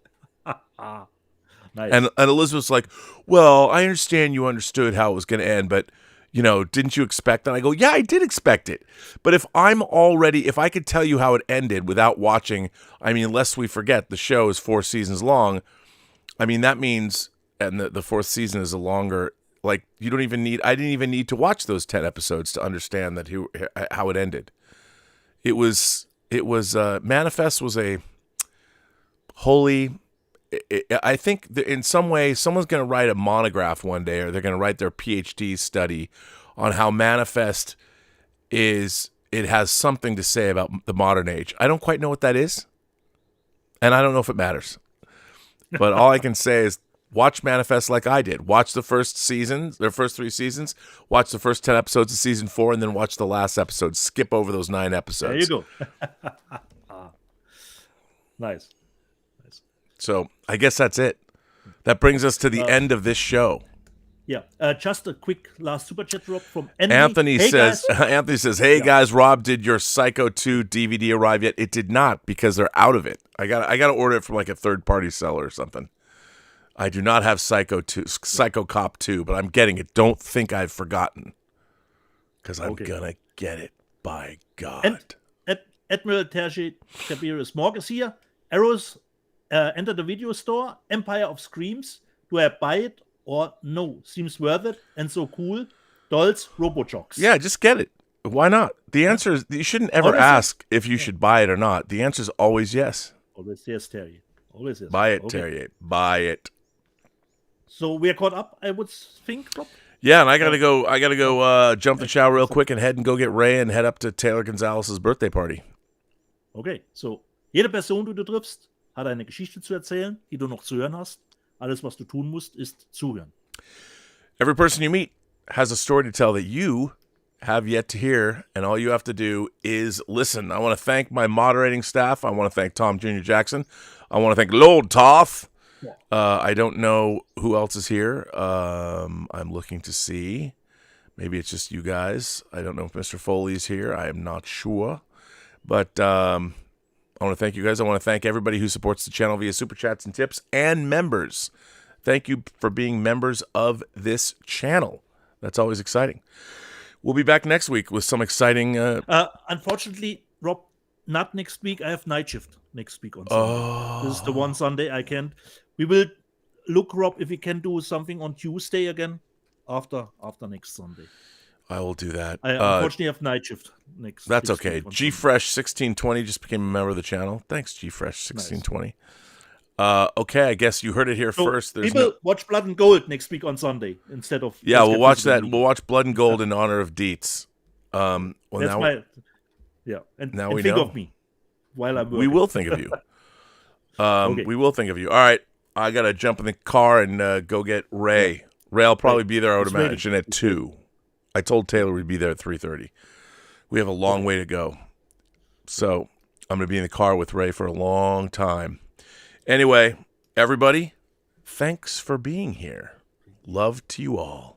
Nice. And Elizabeth's like, well, I understand you understood how it was going to end, but, you know, didn't you expect that? I go, yeah, I did expect it. But if I could tell you how it ended without watching, I mean, lest we forget, the show is 4 seasons long. I mean, that means, and the 4th season is a longer, like, I didn't even need to watch those 10 episodes to understand how it ended. It was Manifest was a holy, I think in some way someone's going to write a monograph one day, or they're going to write their PhD study on how Manifest it has something to say about the modern age. I don't quite know what that is, and I don't know if it matters. But all I can say is watch Manifest like I did. Watch the first 3 seasons, watch the first 10 episodes of season 4, and then watch the last episode. Skip over those 9 episodes. There you go. Nice. So I guess that's it. That brings us to the end of this show. Yeah. Just a quick last super chat drop from Anthony. Anthony says, hey guys, Rob, did your Psycho 2 DVD arrive yet? It did not, because they're out of it. I got to order it from like a third-party seller or something. I do not have Psycho Cop 2, but I'm getting it. Don't think I've forgotten, because I'm going to get it, by God. And Admiral Terje Tiberius Morg is here. Arrows enter the video store. Empire of Screams. Do I buy it or no? Seems worth it and so cool. Dolls, Robojocks. Yeah, just get it. Why not? The answer is, you shouldn't ever ask if you should buy it or not. The answer is always yes. Always yes, Terry. Always yes. Buy it, Terry. Buy it. So we are caught up, I would think, Rob? Yeah, and I gotta go jump the shower real quick and head and go get Ray and head up to Taylor Gonzalez's birthday party. Okay, so jede Person, die du triffst, hat eine Geschichte zu erzählen, die du noch zu hören hast. Alles, was du tun musst, ist zuhören. Every person you meet has a story to tell that you have yet to hear, and all you have to do is listen. I want to thank my moderating staff. I want to thank Tom Jr. Jackson. I want to thank Lord Toth. I don't know who else is here. I'm looking to see. Maybe it's just you guys. I don't know if Mr. Foley's here. I am not sure. But I want to thank you guys. I want to thank everybody who supports the channel via Super Chats and tips, and members. Thank you for being members of this channel. That's always exciting. We'll be back next week with some exciting... Unfortunately, Rob, not next week. I have night shift next week on Sunday. This is the one Sunday I can't. We will look, Rob, if we can do something on Tuesday again after next Sunday. I will do that. I unfortunately have night shift next. That's okay. GFresh1620 just became a member of the channel. Thanks, GFresh1620. Nice. Okay, I guess you heard it here first. There's people watch Blood and Gold next week on Sunday instead of... Yeah, we'll watch that. We'll watch Blood and Gold in honor of Dietz. And now we think of me while I'm working. We will think of you. Okay. We will think of you. All right, I got to jump in the car and go get Ray. Ray will probably be there, I would imagine, at 2. I told Taylor we'd be there at 3:30. We have a long way to go. So I'm going to be in the car with Ray for a long time. Anyway, everybody, thanks for being here. Love to you all.